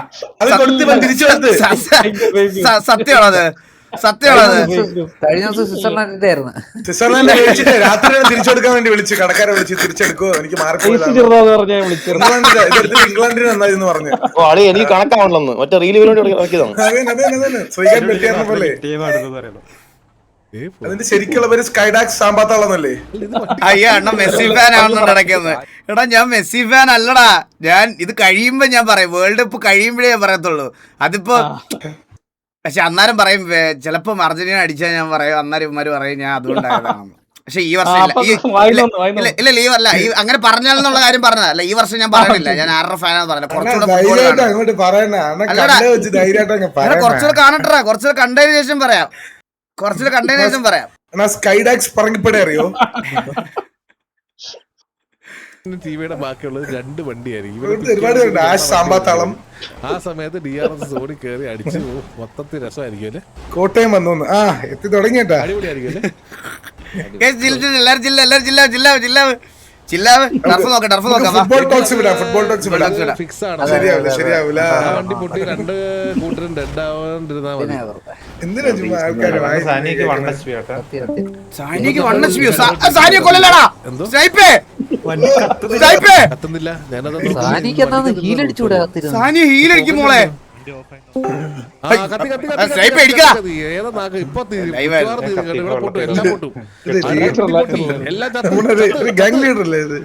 സത്യമാണത്? സത്യമാണത്? കഴിഞ്ഞ ദിവസം സ്വിറ്റ്സർലാൻഡിന്റെ ആയിരുന്നു. സ്വിറ്റ്സർലാൻഡ് വിളിച്ചിട്ട് രാത്രി തിരിച്ചെടുക്കാൻ വേണ്ടി വിളിച്ച് കടക്കാരെ വിളിച്ച് തിരിച്ചെടുക്കോ എനിക്ക് മാറിപ്പോയതാണ്. ചെറുതാന്ന് പറഞ്ഞാ വിളിച്ചിരുന്നു. ഇംഗ്ലണ്ടിന് നന്നായിരുന്നു പറഞ്ഞു. ആളി എനിക്ക് കണക്കാവണമെന്ന് മറ്റേ റീല് വേണ്ടി ഇറക്കിയതാണ്. അതന്നെ സ്വീകാരം പറ്റിയായിരുന്ന പോലെ. അതിന്റെ ശരിക്കുള്ള പേര് സ്കൈഡാക്സ് സാമ്പാത്താളെന്നല്ലേ? അയ്യോ അണ്ണ മെസ്സി ഫാൻ ആണെന്നുണ്ട് ഇടയ്ക്കൊന്ന്. എടാ ഞാൻ മെസ്സി ഫാൻ അല്ലടാ. ഞാൻ ഇത് കഴിയുമ്പോ ഞാൻ പറയും, വേൾഡ് കപ്പ് കഴിയുമ്പോഴേ ഞാൻ പറയത്തുള്ളൂ. അതിപ്പോ പക്ഷെ അന്നേരം പറയും ചിലപ്പോ അർജന്റീന അടിച്ചാൽ ഞാൻ പറയും, അന്നേരം ഇവന്മാര് പറയും ഞാൻ അതുകൊണ്ടായതാണെന്ന്. പക്ഷെ ഈ വർഷം ഇല്ല ലീവ് അല്ല, ഈ അങ്ങനെ പറഞ്ഞാലെന്നുള്ള കാര്യം പറഞ്ഞതല്ല. ഈ വർഷം ഞാൻ പറയണില്ല, ഞാൻ ആരുടെ ഫാനാന്ന് പറഞ്ഞത്. ധൈര്യമായിട്ട് അങ്ങോട്ട് പറയണ കുറച്ചുകൂടെ കാണട്ടെ, കുറച്ചുകൂടെ കണ്ടതിന് ശേഷം പറയാം. കുറച്ചുകൂടെ കണ്ടതിന് ശേഷം പറയാം. സ്കൈഡാക്സ് പറങ്കിപ്പടെ അറിയോ? ടിവിയുടെ ബാക്കിയുള്ളത് 2 വണ്ടിയായിരിക്കും. ഒരുപാട് ആഷ് സാമ്പാത്താളം. ആ സമയത്ത് DRS സോണി കയറി അടിച്ച് മൊത്തത്തിൽ രസമായിരിക്കും അല്ലേ? കോട്ടയം വന്നു എത്തി തുടങ്ങിട്ടാ. അടിപൊളിയായിരിക്കും അല്ലേ? ഫുട്ബോൾ ടോക്സ് വിടാം, ഫുട്ബോൾ ടോക്സ് വിടാം. ഫിക്സ് ആണ്. ശരിയാവില്ല. ആ വണ്ടി പൊട്ടി 2 കൂട്ടരും ഡെഡ് ആവാണ്ടിരുന്നാ മതി. എന്തിനാ ചുമ്മാ ആൾക്കാര് സാനിക്ക് 1 HP ആട്ടെ. കത്തുന്നില്ല. ഞാനത് സാനിക്ക് എന്നാ ഹീലടിച്ചൂടെ കത്തിരുന്നു. സാനിയ ഹീലടിക്കും മോളെ. ഏതാ നാക്ക് ഇപ്പൊ ഗാങ് ലീഡർ അല്ലേ ഇത്?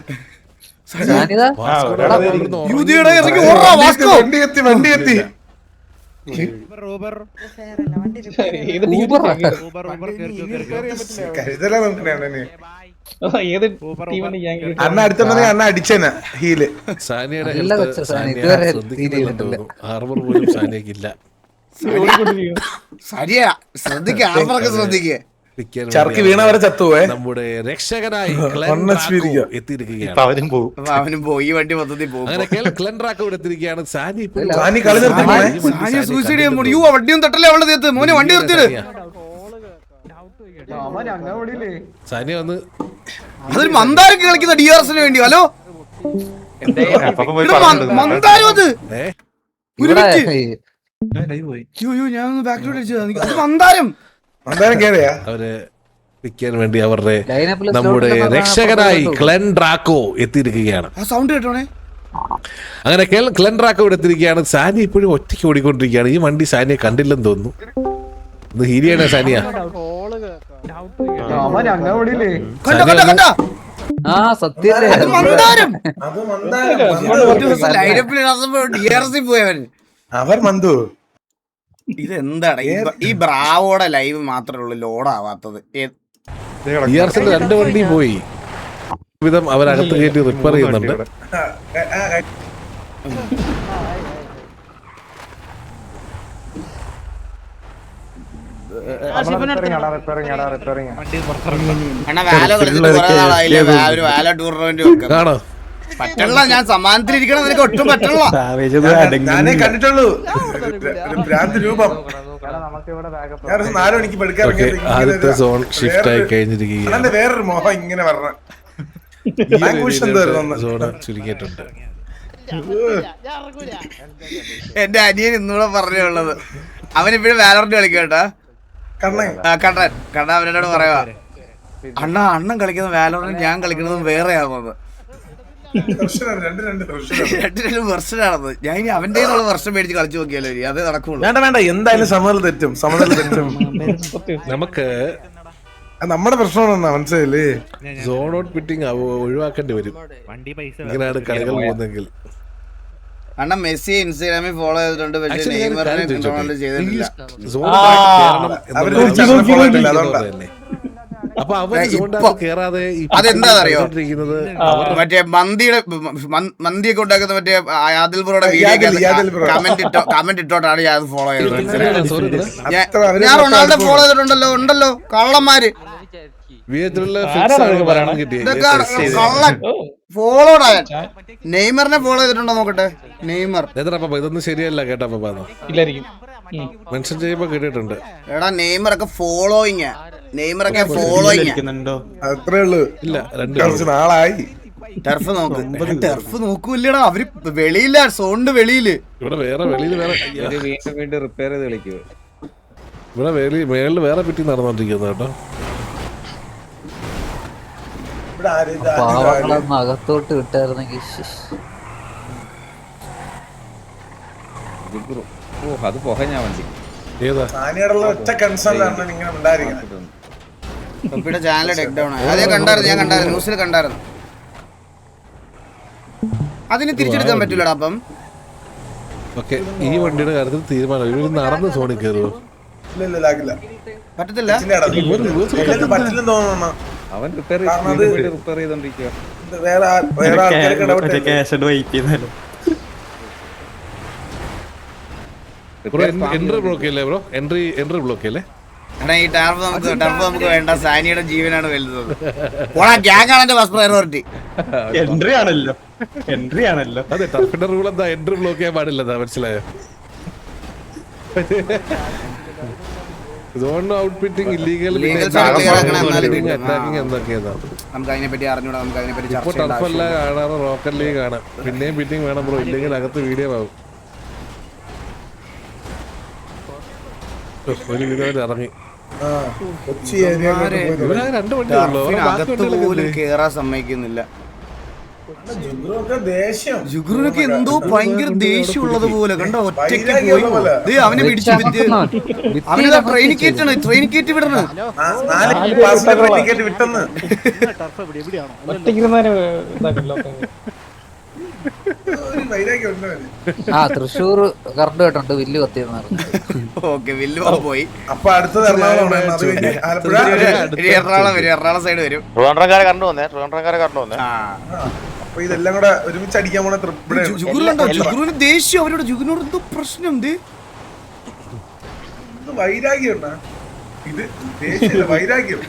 സാനിതാ വണ്ടി എത്തി, വണ്ടി എത്തി. കരുതലാ നോക്കണേ. ഏത് ടീമിന്റെ ഗ്യാങ് അണ്ണ അടുത്തുണ്ടെങ്കിൽ അണ്ണ അടിച്ചേന ഹീല്. സാനിയുടെ നല്ല കൊച്ചാ സാനി. ഇതുവരെ ചെയ്തിട്ടില്ല. ആർമർ പോലും സാനിയക്കില്ല. സരിയാ ശ്രദ്ധിക്കുക, ആർമറൊക്കെ ശ്രദ്ധിക്കുക. ചർക്കി വീണവരെ ചത്തുവേ. നമ്മുടെ രക്ഷകനായി എത്തിയിരിക്കുകയാണ്. അവനും പോകും. അവനും പോയി, ഈ വണ്ടി മൊത്തത്തിൽ പോകും. അങ്ങനെ ക്ലെൻഡ്രാക്കോ ഇവിടെ എത്തിയിരിക്കുകയാണ്. സാനി സാനി കളി നിർത്തി. സാനിയ സൂയിസൈഡ് ചെയ്യാൻ പോണു. യോ വണ്ടിയും തട്ടല്ലേ അവളുടെ ദേഹത്ത്. മോനെ വണ്ടി നിർത്തിയത്. സാനിയ വന്ന് അതൊരു മന്ദാരൊക്കെ കളിക്കുന്ന DRSന് വേണ്ടി. ഹലോ മന്ദാരം അത്. ഇവിടെ ഞാനൊന്ന് ബാക്കിലോട്ട് അടിച്ചത്. മന്ദാരം മന്ദാരം കേറിയാ അവര് പിക്കാൻ വേണ്ടി അവരുടെ ലൈനപ്പിൽ നമ്മുടെ രക്ഷകനായി ക്ലെൻഡ്രാക്കോ എത്തിയിരിക്കുകയാണ്. ആ സൗണ്ട് കേട്ടോണേ. അങ്ങനെ ക്ലെൻഡ്രാക്കോ ഇവിടെ എത്തിയിരിക്കുകയാണ്. സാനി ഇപ്പോഴും ഒറ്റയ്ക്ക് ഓടിക്കൊണ്ടിരിക്കുകയാണ്. ഈ വണ്ടി സാനിയെ കണ്ടില്ലെന്ന് തോന്നുന്നു. ഇത് ഹീരിയാണ് സാനിയ. ആ സത്യല്ലേ മന്ദാരം അത് മന്ദാരം. DRSൽ പോയവൻ. അവർ മന്ദു. ഇതെന്താണ് ഈ ബ്രാവോടെ ലൈവ് മാത്രമേ ഉള്ളൂ ലോഡാവാത്തത്? DRSൽ 2 വണ്ടി പോയി. വിധം അവരകത്ത് കയറ്റി റിപ്പയർ ചെയ്യുന്നുണ്ട്. കാണോ പറ്റണ? ഞാൻ സമാനത്തിലിരിക്കണം, നിനക്ക് ഒട്ടും പറ്റണ. ഞാനേ കണ്ടിട്ടുള്ളൂ. ഭ്രാന്ത് രൂപം. ഞാൻ 4 മണിക്ക് ആദ്യത്തെ സോൺ ഷിഫ്റ്റ് ആയി കഴിഞ്ഞിരിക്കുകയാണ്. വേറൊരു മോഹം ഇങ്ങനെ പറഞ്ഞ സോണ് ചുരുക്കിയിട്ടുണ്ട്. എന്റെ അനിയൻ ഇന്നൂടെ പറഞ്ഞുള്ളത്. അവനിപ്പോഴും വാലറന്റ് കളിക്കട്ടാ. കണ്ണൻ അവനോട് പറയാ, അണ്ണൻ കളിക്കുന്ന വാലറന്റ് ഞാൻ കളിക്കുന്നതും വേറെയാകുന്നത്. 2 വെർഷനാണത്. ഞാൻ ഇനി അവന്റെ വെർഷൻ മേടിച്ച് കളിച്ചു നോക്കിയാലോ, അതേ നടക്കുള്ളൂ. വേണ്ട എന്തായാലും സമനില തെറ്റും. നമുക്ക് നമ്മുടെ പ്രശ്നമാണെന്നാ മനസ്സിലായില്ലേ? സോൺ ഔട്ട് പിറ്റിംഗ് ഒഴിവാക്കേണ്ടി വരും. ഇങ്ങനെയാണ് കളികൾ പോകുന്നെങ്കിൽ. അണ്ണൻ മെസ്സി ഇൻസ്റ്റാഗ്രാമിൽ ഫോളോ ചെയ്തിട്ടുണ്ട്, പക്ഷേ നെയ്മറിനെ കൺട്രോൾ ചെയ്തിട്ടില്ല. അപ്പൊ കേറാതെ അതെന്താ അറിയോ, മറ്റേ മന്തിയൊക്കെ ഉണ്ടാക്കുന്ന മറ്റേ ആദിൽ ബ്രോയുടെ കമന്റ് ഇട്ടോട്ടാണ് ഞാൻ ഫോളോ ചെയ്തത്. ഞാൻ റൊണാൾഡോ ഫോളോ ചെയ്തിട്ടുണ്ടല്ലോ. ഉണ്ടല്ലോ കള്ളന്മാര്. ആരാണ് അതൊക്കെ പറയണേ? ഇതൊക്കെ കള്ളൻ ഫോളോഡ് ആയാൽ നെയ്മറിനെ ഫോളോ ചെയ്തിട്ടുണ്ടോ നോക്കട്ടെ. നെയ്മർ ഇതൊന്നും ശരിയല്ല കേട്ടാ ഇല്ലായിരിക്കും. മെൻഷൻ ചെയ്യുമ്പോ കേട്ടിട്ടുണ്ട്. എടാ നെയ്മറൊക്കെ ഫോളോയിങ്, നെയ്മറൊക്കെ ഫോളോയിങ്. അത്രേ ഉള്ളു. ഇല്ല രണ്ട് കുറച്ച് നാളായി. ടർഫ് നോക്ക്, ടർഫ് നോക്കൂല്ലടാ അവര് വെളിയില്ല, സോണിന്റെ വെളിയില്. ഇവിടെ വേറെ വെളിയിൽ വേറെ വീണ്ടും റിപ്പയർ ചെയ്ത് കളിക്കുക. ഇവിടെ മേളില് വേറെ പിറ്റി നടന്നോണ്ടിരിക്കുന്നത് കേട്ടോ. ഇവിടെ ആര് ഇത് പാവങ്ങളൊന്നും അകത്തോട്ട് വിട്ടായിരുന്നെങ്കിൽ അത് പോകാൻ ഞാൻ വണ്ടി. ഏതാ സാനിയോടുള്ള ഒറ്റ കൺസേൺ ഇങ്ങനെ ഉണ്ടായിരിക്കണം. ഇവിടെ ചാനൽ ഡെക്ക് ഡൗൺ ആയി. അതേ കണ്ടായിരുന്നു, ഞാൻ കണ്ടായിരുന്നു, ന്യൂസിൽ കണ്ടായിരുന്നു. അതിന് തിരിച്ചെടുക്കാൻ പറ്റൂലടാ അപ്പം. ഓക്കെ, ഈ വണ്ടിയുടെ കാര്യത്തിൽ തീരുമാനം. ഇവര് നടന്ന് സോണിൽ കയറുമോ? ഇല്ല ആകില്ല, പറ്റത്തില്ല. പറ്റില്ലെന്ന് തോന്നണം. അവൻ റിപ്പയർ ചെയ്തോണ്ടിരിക്കുക. വേറെ ആൾക്കാരൊക്കെ ഇടപെട്ട് എൻട്രി ബ്ലോക്ക് അല്ലേ ബ്രോ? എൻട്രി ബ്ലോക്ക് അല്ലേ? എടാ ഈ ടർഫ് നമുക്ക് വേണ്ട, സാനിയുടെ ജീവനാണ് വലുത്. ഓടാ ഗ്യാങ് ആണ് എന്റെ ഫസ്റ്റ് പ്രയോറിറ്റി. എൻട്രി ആണല്ലോ. അതെ, ടർഫിന്റെ റൂൾ എന്താ? എൻട്രി ബ്ലോക്ക് ചെയ്യാൻ പാടില്ല, മനസ്സിലായോ? ഔട്ട്ഫിറ്റിംഗ്, ഇല്ലീഗൽ അറ്റാക്കിംഗ് എന്തൊക്കെയാണ് നമുക്ക് അതിനെ പറ്റി അറിഞ്ഞൂടാ, നമുക്ക് അതിനെ പറ്റി ഇപ്പൊ ടർഫല്ല കാണാറ്, റോക്കറ്റ് ലീഗ് കാണാം. പിന്നെയും ഫിറ്റിംഗ് വേണം ബ്രോ, ഇല്ലെങ്കിൽ അകത്ത് വീഡിയോ ആവും. ഒരു വീഡിയോ ഇറങ്ങി കൊച്ചി ഏരിയ രണ്ട് വണ്ടിയുള്ളൂ, പോലും കേറാൻ സമ്മതിക്കുന്നില്ല. ജുഗ്രുനൊക്കെ എന്തോ ഭയങ്കര ദേഷ്യമുള്ളത് പോലെ കണ്ടോ, ഒറ്റയ്ക്ക് പോയി അവനെ പിടിച്ചു വിറ്റ്. അവനെന്താ ട്രെയിനിൽ കയറ്റി വിടണ. വിട്ടെന്ന് തൃശ്ശൂർ കറണ്ട് കേട്ടുണ്ട്, വില്ല് കത്തിയെന്ന്. ഓക്കെ, വില്ല് പോയി. അപ്പൊ അടുത്തത് എറണാകുളം എറണാകുളം സൈഡ് വരും. ട്രിവാൻഡ്രംകാരെ കണ്ടു വന്നേ. അപ്പൊ ഇതെല്ലാം കൂടെ ഒരുമിച്ച് അടിക്കാൻ പോണ ജുഗ്രുവിന് ദേഷ്യം, അവരോട് ജുഗ്രുവിനോട് എന്തോ പ്രശ്നം. വൈരാഗ്യം ഇത് ദേഷ്യം വൈരാഗ്യം.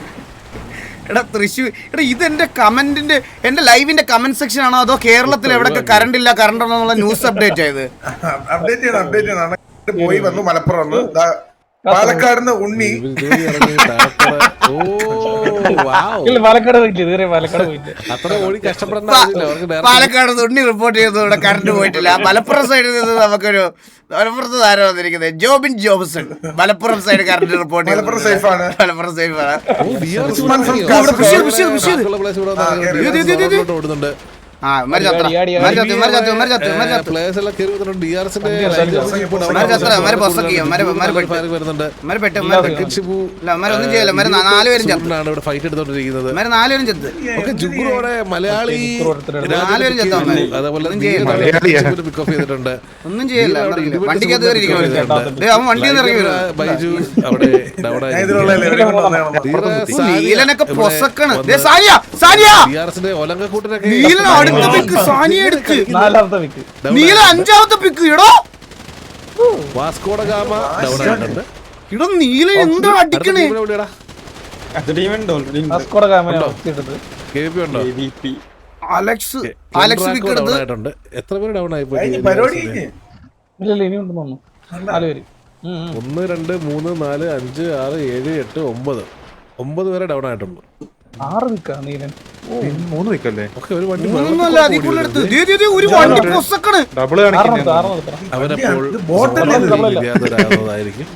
എടാ തൃശ്ശൂർ, എടാ ഇത് എന്റെ കമന്റിന്റെ, എന്റെ ലൈവിന്റെ കമന്റ് സെക്ഷൻ ആണോ അതോ കേരളത്തിൽ എവിടെയൊക്കെ കറണ്ട് ഇല്ല കറണ്ട് ഉണ്ടെന്നുള്ള ന്യൂസ് അപ്ഡേറ്റ് ആയത്? അപ്ഡേറ്റ് ചെയ്യണം. പോയി വന്നു, മലപ്പുറം വന്നു, പാലക്കാട് ഉണ്ണി. പാലക്കാട് ഉണ്ണി റിപ്പോർട്ട് ചെയ്തു ഇവിടെ കറണ്ട് പോയിട്ടില്ല. മലപ്പുറം സൈഡിൽ നിന്ന് നമുക്കൊരു മലപ്പുറത്ത് താരം വന്നിരിക്കുന്നത് Jobin Jobson. Malappuram side current report Malappuram സേഫാണ്. മലപ്പുറം സേഫാണ്. ഓടുന്നുണ്ട്. മലയാളി അതേപോലെ ഒന്നും ചെയ്യല്ല. ബൈജു അവിടെ നീലനൊക്കെ പൊസക്കണ്. ഒലങ്കക്കൂട്ടിനൊക്കെ നീല 5ാമത്തെ പിക്ക് ഇടോ. വാസ്കോഡ ഗാമ ഡൗൺ ആയിട്ടുണ്ട്. ഇടോ നീല എന്താ അടിക്കണേ? അലക്സ് പിക്ക് എടുത്ത് എത്ര പേര് ഡൗൺ ആയി പോയി? 1 2 3 4 5 6 7 8 9 പേരെ ഡൗൺ ആയിട്ടുണ്ട്. 6 വിക്കാ നീലൻ. 3 വിക്കല്ലേ? ഒക്കെ ഒരു വണ്ടി ഒരു വണ്ടി പൊസക്കണ്. ഡബിൾ അവനപ്പോൾ ഇല്ലാതൊരാളായിരിക്കും.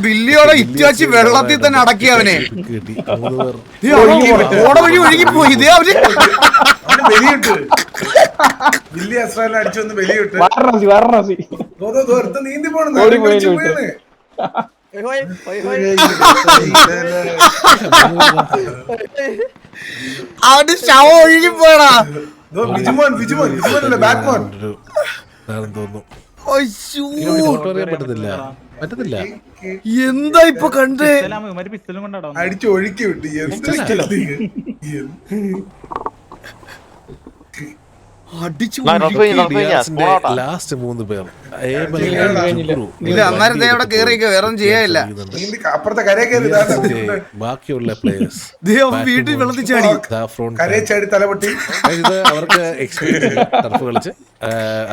ബില്ലിയോടെ ഇറ്റാച്ചി വെള്ളത്തിൽ തന്നെ അടക്കി അവനെ. കിട്ടി 3 പേർ. ഓട വഴി ഒഴുകിപ്പോയി. ഇതേ അവര് അടിച്ചൊന്ന് ബലിയിട്ട് നീന്തി പോണ അവന്റെ ശവം ഒഴുകിപ്പോയടാ. തോന്നുന്നു പറ്റത്തില്ല. എന്താ ഇപ്പൊ കണ്ടേ? അടിച്ചു ഒഴുക്കി വിട്ടു. അടിച്ചു ലാസ്റ്റ് 3 പേർ ഇല്ല അന്നേരത്തെ അവിടെ കേറിയൊക്കെ വേറെ ഒന്നും ചെയ്യാനില്ല. അപ്പുറത്തെ കരയെ കയറി ബാക്കിയുള്ള പ്ലേയേഴ്സ് വീട്ടിൽ വെള്ളത്തിൽ ചാടി കരയെ ചാടി തലപൊട്ടി. ഇത് അവർക്ക് എക്സ്പീരിയൻസ് ടർഫ് കളിച്ച്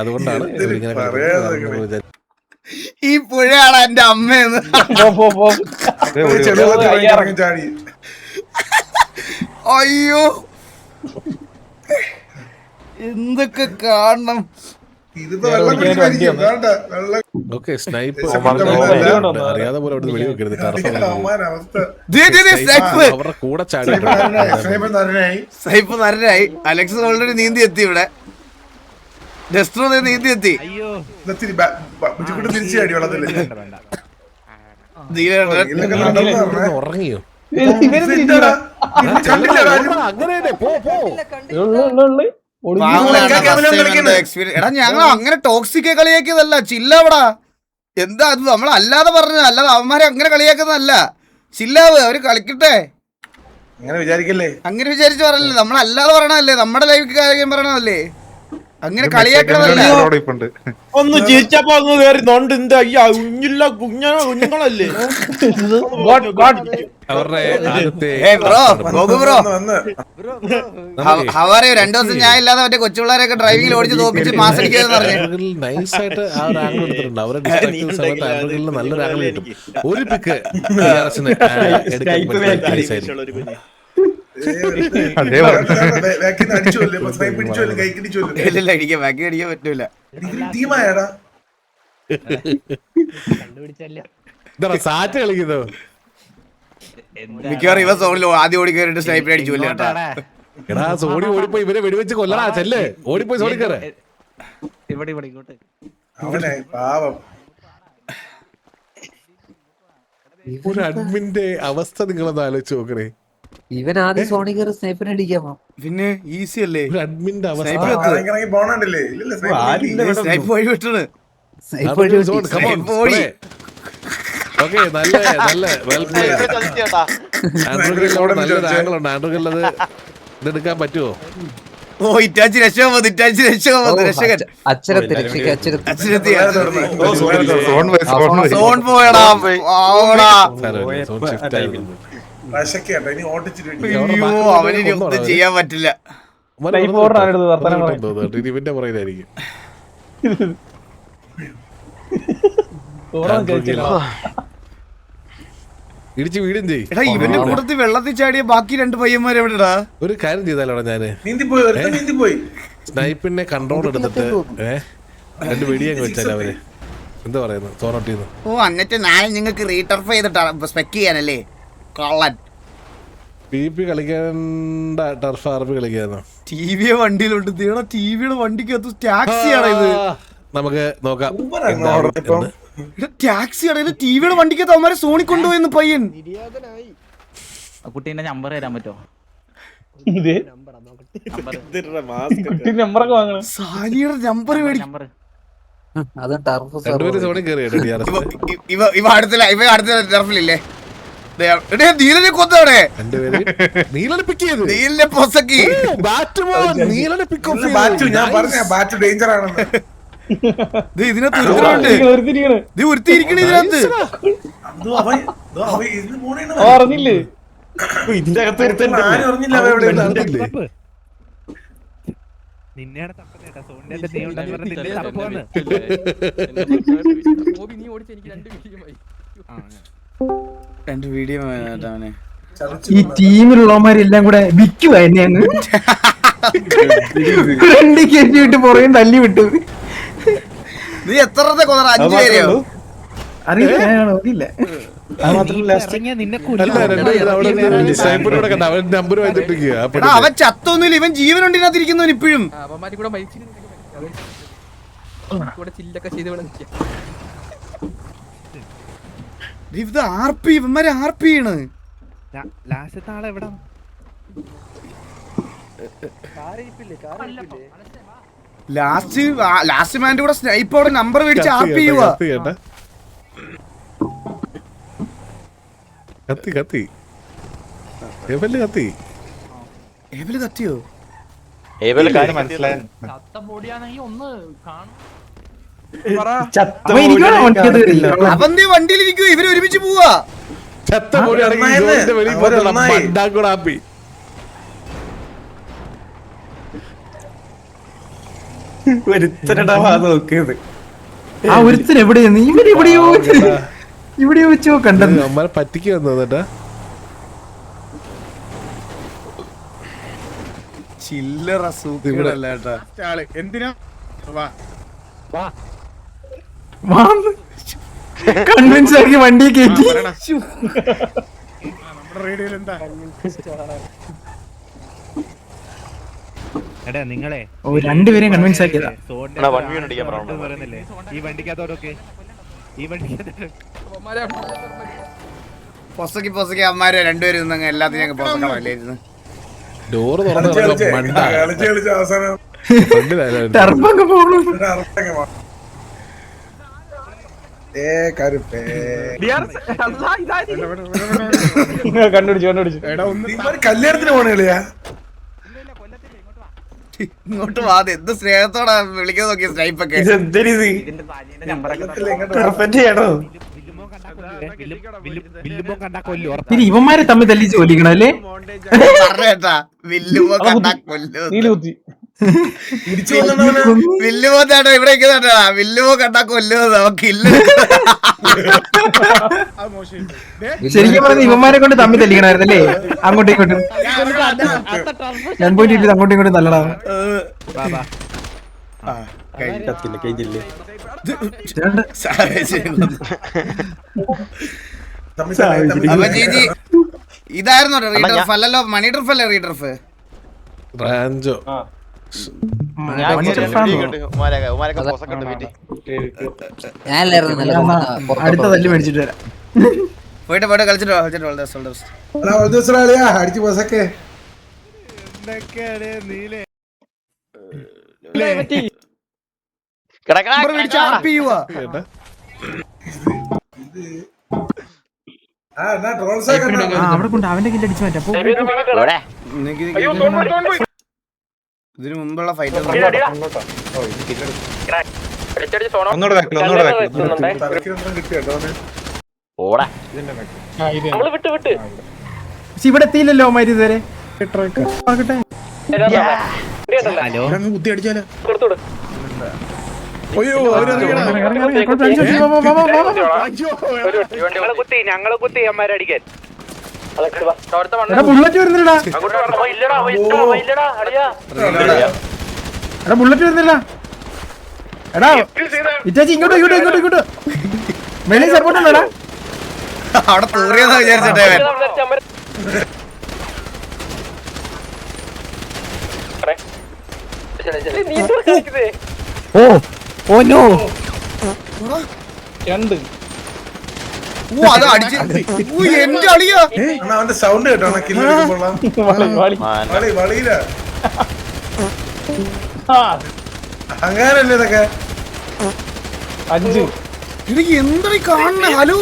അതുകൊണ്ടാണ് ഇവരിങ്ങനെ കളിക്കുന്നത്. ഈ പുഴയാണ് എന്റെ അമ്മയെന്ന്. ചാടി അയ്യോ എന്തൊക്കെ കാണണം. ഇതിപ്പോ വെള്ളം കുടിച്ച് മരിക്കും. വേണ്ട വെള്ളം ഓക്കെ സ്നൈപ്പ് അറിയാതെ പോലെ അവിടെ വെടി വെക്കരുത്. അവസ്ഥ അവരുടെ കൂടെ ചാടി സൈഫ് നരനായി. അലക്സ് ഓൾറെഡി നീന്തി എത്തി. ഇവിടെ ഡെസ്ട്രോ നീന്തി എത്തി. തിരിച്ചു ചാടി വെള്ളത്തില് ഉറങ്ങിയോ? എടാ ഞങ്ങൾ അങ്ങനെ ടോക്സിക് കളിയാക്കിയതല്ല. ചില്ലവടാ എന്താ അത് നമ്മളല്ലാതെ പറഞ്ഞത്. അല്ലാതെ അവന്മാരെ അങ്ങനെ കളിയാക്കുന്നതല്ല. ചില്ലാവ് അവര് കളിക്കട്ടെ. അങ്ങനെ വിചാരിക്കല്ലേ. അങ്ങനെ വിചാരിച്ച് പറയല്ലേ. നമ്മളല്ലാതെ പറയണതല്ലേ. നമ്മുടെ ലൈഫ് കാര്യം പറയണതല്ലേ. അങ്ങനെ കളിയാക്കണതല്ല. ഒന്ന് ചിരിച്ചപ്പോ അങ്ങ് കയറി നോണ്ട് എന്താ കുഞ്ഞില്ല കുഞ്ഞുങ്ങളല്ലേ അവരുടെ ഹവാറിയോ 2 ദിവസം ഞാൻ ഇല്ലാതെ മറ്റേ കൊച്ചുപിള്ളേരൊക്കെ ഡ്രൈവിംഗിൽ ഓടിച്ച് തോപ്പിച്ച് മാസടിക്കാന്ന് പറഞ്ഞു. നൈസായിട്ട് ആ ഒരു ആംഗിൾ എടുത്തിട്ടുണ്ട്. അവരെ ഡിസ്ട്രാക്ട് സമയത്ത് ആംഗിളിൽ നല്ലൊരു ആംഗിൾ കിട്ടും. ഒരു പിക്ക് ഇല്ല അടിക്കാൻ ബാക്കി അടിക്കാൻ പറ്റൂല. സാറ്റ് കളിക്കുന്നോ? മിക്കവാറും ഇവ സോണിൽ ആദ്യം ഓടി കയറിട്ട് സ്നൈപ്പർ അടിച്ചു കേട്ടാ. എടാ സോണി ഓടിപ്പോയി ഇവരെ വെടിവെച്ച് കൊല്ലടാ. ചെല്ല് ഓടിപ്പോയി സോണി കയറ്. അവനെ പാവം ഒരു അഡ്മിന്റെ അവസ്ഥ നിങ്ങളൊന്ന് ആലോചിച്ച് നോക്കണേ. ഇവൻ ആദ്യം സോണി കയറി സ്നൈപ്പിനെ അടിക്കാമോ? പിന്നെ ഈസി അല്ലേ ഒരു അഡ്മിന്റെ അവസ്ഥ. പോണണ്ടല്ലേ. സ്നൈപ്പ് വഴി വിട്ടണ്. ഓക്കെ നല്ല നല്ല വെൽ പ്ലേ. നല്ലൊരു ആംഗിൾ ഉണ്ട്. ആൻഡ്രൂഗിലത് ഇതെടുക്കാൻ പറ്റുമോ? ഓ ഇറ്റാച്ചി രക്ഷകൻ രക്ഷകൻ അച്ഛനത്തി അച്ഛനത്തി സോൺ പോയടാ. അവനിനി ഒന്നും ചെയ്യാൻ പറ്റില്ല. ഇവന്റെ പുറകിലായിരിക്കും. ഇടിച്ച് വീടും ചെയ്യും. എടാ ഇവന്റെ കൂട്ടത്തിൽ വെള്ളത്തിൽ ചാടിയ ബാക്കി 2 പയ്യന്മാർ എവിടെടാ? ഒരു കാര്യം ചെയ്താലോടാ ഞാന് സ്നൈപ്പിനെ കൺട്രോൾ എടുത്തിട്ട് 2 വെടിയങ്ങ് വെച്ചാൽ അവര് എന്താ പറയുന്നത് സോണോട്ടിന്ന്. ഓ എന്നിട്ട് നാളെ നിങ്ങൾക്ക് റീടർഫ് ചെയ്തിട്ടാണ് സ്പെക്ക് ചെയ്യാനല്ലേ കള്ളൻ. PvP കളിക്കണ്ട ടർഫ് RP കളിക്കാന്നോ? ടിവിയെ വണ്ടിയിലുണ്ട്. ടിവിയുടെ വണ്ടിക്കകത്ത് ടാക്സിയാണ് ഇത്. നമുക്ക് നോക്കാം. ടാക്സി ആണ് ഇത്. ടിവിയുടെ വണ്ടിക്കകത്ത് അവന്മാരെ സോണി കൊണ്ടുപോയെന്ന് പയ്യൻ. കുട്ടീന്റെ നമ്പർ തരാൻ പറ്റുമോ? നമ്പറൊക്കെ വാങ്ങണം. സാനിയുടെ നമ്പർ മേടിക്കും. അത് ടർഫ് രണ്ടുപേരും സോണി കയറിയോ? ഇവ അടുത്ത ടർഫിലില്ലേ നീലനെ കൊന്നവിടെ. നീലനെ പിക്ക് ചെയ്തു. നീലിനെ പൊസക്കി നീലനെ പിക്ക് ഓഫ് ഞാൻ പറഞ്ഞ ബാറ്റ് ഡേഞ്ചർ ആണെന്ന്. ഇതിനകത്ത് ഉരുത്തിരിക്കണ ഇതിനകത്ത്. അറിഞ്ഞില്ലേ ഇതിന്റെ അകത്ത് അറിഞ്ഞില്ല. രണ്ട് വീഡിയോ ഈ ടീമിലുള്ളവന്മാരെല്ലാം കൂടെ വിൽക്കുക എന്നെയാണ്. ഫ്രണ്ട് കയറ്റി വിട്ട് പുറകെ തല്ലി വിട്ടു. നീ എത്ര കൊന്നറ? 5 പേരെയോ? അറിയില്ല അറിയില്ല. അവൻ ചത്തൊന്നുമില്ല. ഇവൻ ജീവനുണ്ട് ഇതിനകത്തിരിക്കുന്നവൻ ഇപ്പോഴും. ഇത് RP ഇവന്മാരെ RP ആണ്. ലാസ്റ്റ് മാൻ്റെ കൂടെ സ്നൈപ്പോടെ നമ്പർ മേടിച്ച് RP ചെയ്യുവാ. കത്തി കത്തിയോ? ഏവലെ കാര്യം മനസ്സിലായി. അപ്പൊ എനിക്കാണ് വണ്ടി അത് അവന്തി വണ്ടിയിലിരിക്കും, ഇവര് ഒരുമിച്ച് പോവാ. ചത്ത പോലെയാണെങ്കിൽ ജോലിന്റെ വെളിയിൽ പോയിട്ടുള്ള മണ്ടാക്കുടാപ്പി. ആ ഒരുത്തൻ എവിടെയെന്ന് ഇവിടെയോ വെച്ചോ കണ്ടത്. അമ്മ പറ്റിക്ക് വന്നേട്ടാ. ചില്ലറ സൂക്കിടല്ല കേട്ടാ. എന്തിനാ കൺവിൻസ് ആക്കി വണ്ടി കയറ്റി. ഓ രണ്ടുപേരെയും കൺവിൻസ് ആക്കിയതാ. പൊസക്കി അമ്മാരെ രണ്ടുപേരും നിന്നങ്ങ് എല്ലാത്തിനും ഞങ്ങൾ പൊസക്കണമല്ലായിരുന്നു. ഡോറ് തുറന്നു മണ്ട കളിച്ച് അവസാനം ടർബൊക്കെ പോണു. കരുപ്പേ കണ്ടുപിടിച്ചു കല്യാണത്തിന് പോണ കളിയാ. ഇങ്ങോട്ട് വാ, അത് എന്ത് സ്നേഹത്തോടാ വിളിക്കാൻ നോക്കിയ സ്നൈപ്പൊക്കെ. ഇനി ഇവന്മാരെ തമ്മിൽ തല്ലിച്ച് കൊല്ലിക്കണം അല്ലേ? പറഞ്ഞേട്ടാ വില്ലുമോ കണ്ടാ കൊല്ലും. നീലുകുത്തി വില്ലുമോ ചേട്ടാ ഇവിടെ നിൽക്കുന്നുണ്ടാ, വില്ലുമോ കണ്ടാ കൊല്ലുമോ നമുക്ക് ഇല്ല. ശരിക്കും പറഞ്ഞ ഇവന്മാരെ കൊണ്ട് തമ്മിൽ തല്ലിക്കണായിരുന്നല്ലേ? അങ്ങോട്ടും ഇങ്ങോട്ടും 1.2 അങ്ങോട്ടും ഇങ്ങോട്ടും തല്ലടാ. അപ്പൊ ചേച്ചി ഇതായിരുന്നു റീഡർഫ് അല്ലല്ലോ, മണി ഡ്രിഫ് അല്ലേ റീഡർഫ്? റാഞ്ചോ ഞാനല്ലായിരുന്നു അടുത്ത തല്ലി മേടിച്ചിട്ട് വരാം. പോയിട്ട് കളിച്ചിട്ടോ അടിച്ചു പോസൊക്കെ അവിടെ കൊണ്ട് അവന്റെ കില്ല് അടിച്ചു മാറ്റാം. ഇതിനു മുമ്പുള്ള ഫൈറ്റ് പക്ഷെ ഇവിടെ എത്തിയില്ലല്ലോ അവന്മാര് ഇതുവരെ. ആകട്ടെ ബുള്ളറ്റ് വരുന്നില്ലടാ. എടാ ബുള്ളറ്റ് വരുന്നില്ല. എടാ ഇറ്റാച്ചി ഇങ്ങോട്ട് വെളി സപ്പോർട്ട് ഉണ്ടോടാ? അവിടെ തൂറിയെന്ന് വിചാരിച്ചിട്ടേ ഓ നോ. രണ്ട് അത് അടിച്ച് എന്റെ അളിയാ. അവന്റെ സൗണ്ട് കേട്ടോ വളയില അങ്ങനല്ലേ ഇതൊക്കെ. 5 എന്തായി കാണണേ? ഹലോ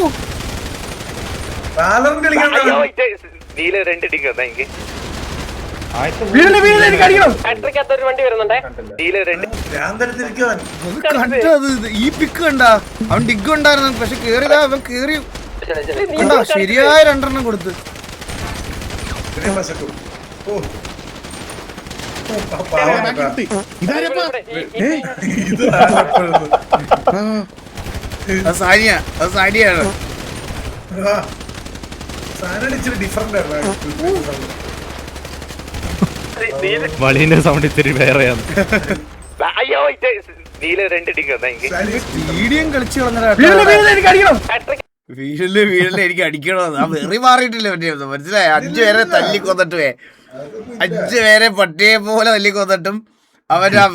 ബാലറിന്റെ കളിക്കാൻ ഈ പിക്ക് കണ്ടാ, അവൻ ഡിഗ് ഉണ്ടായിരുന്നു പക്ഷെ കേറിയതാ, അവൻ കേറി കണ്ടാ ശരിയായ 2 കൊടുത്ത്. അത് സാനിയാണ്. ഡിഫറെന്റ് വളീന്റെ സൗണ്ട് ഇത്തിരി വേറെയാണ്. മീഡിയം കളിച്ചു വീടില് എനിക്ക് അടിക്കണോ? ആ വെറി മാറിയിട്ടില്ല മനസ്സിലായി. 5 പേരെ തല്ലിക്കൊന്നിട്ടുവേ, 5 പേരെ പട്ടിയെ പോലെ തല്ലിക്കൊന്നിട്ടും അവൻ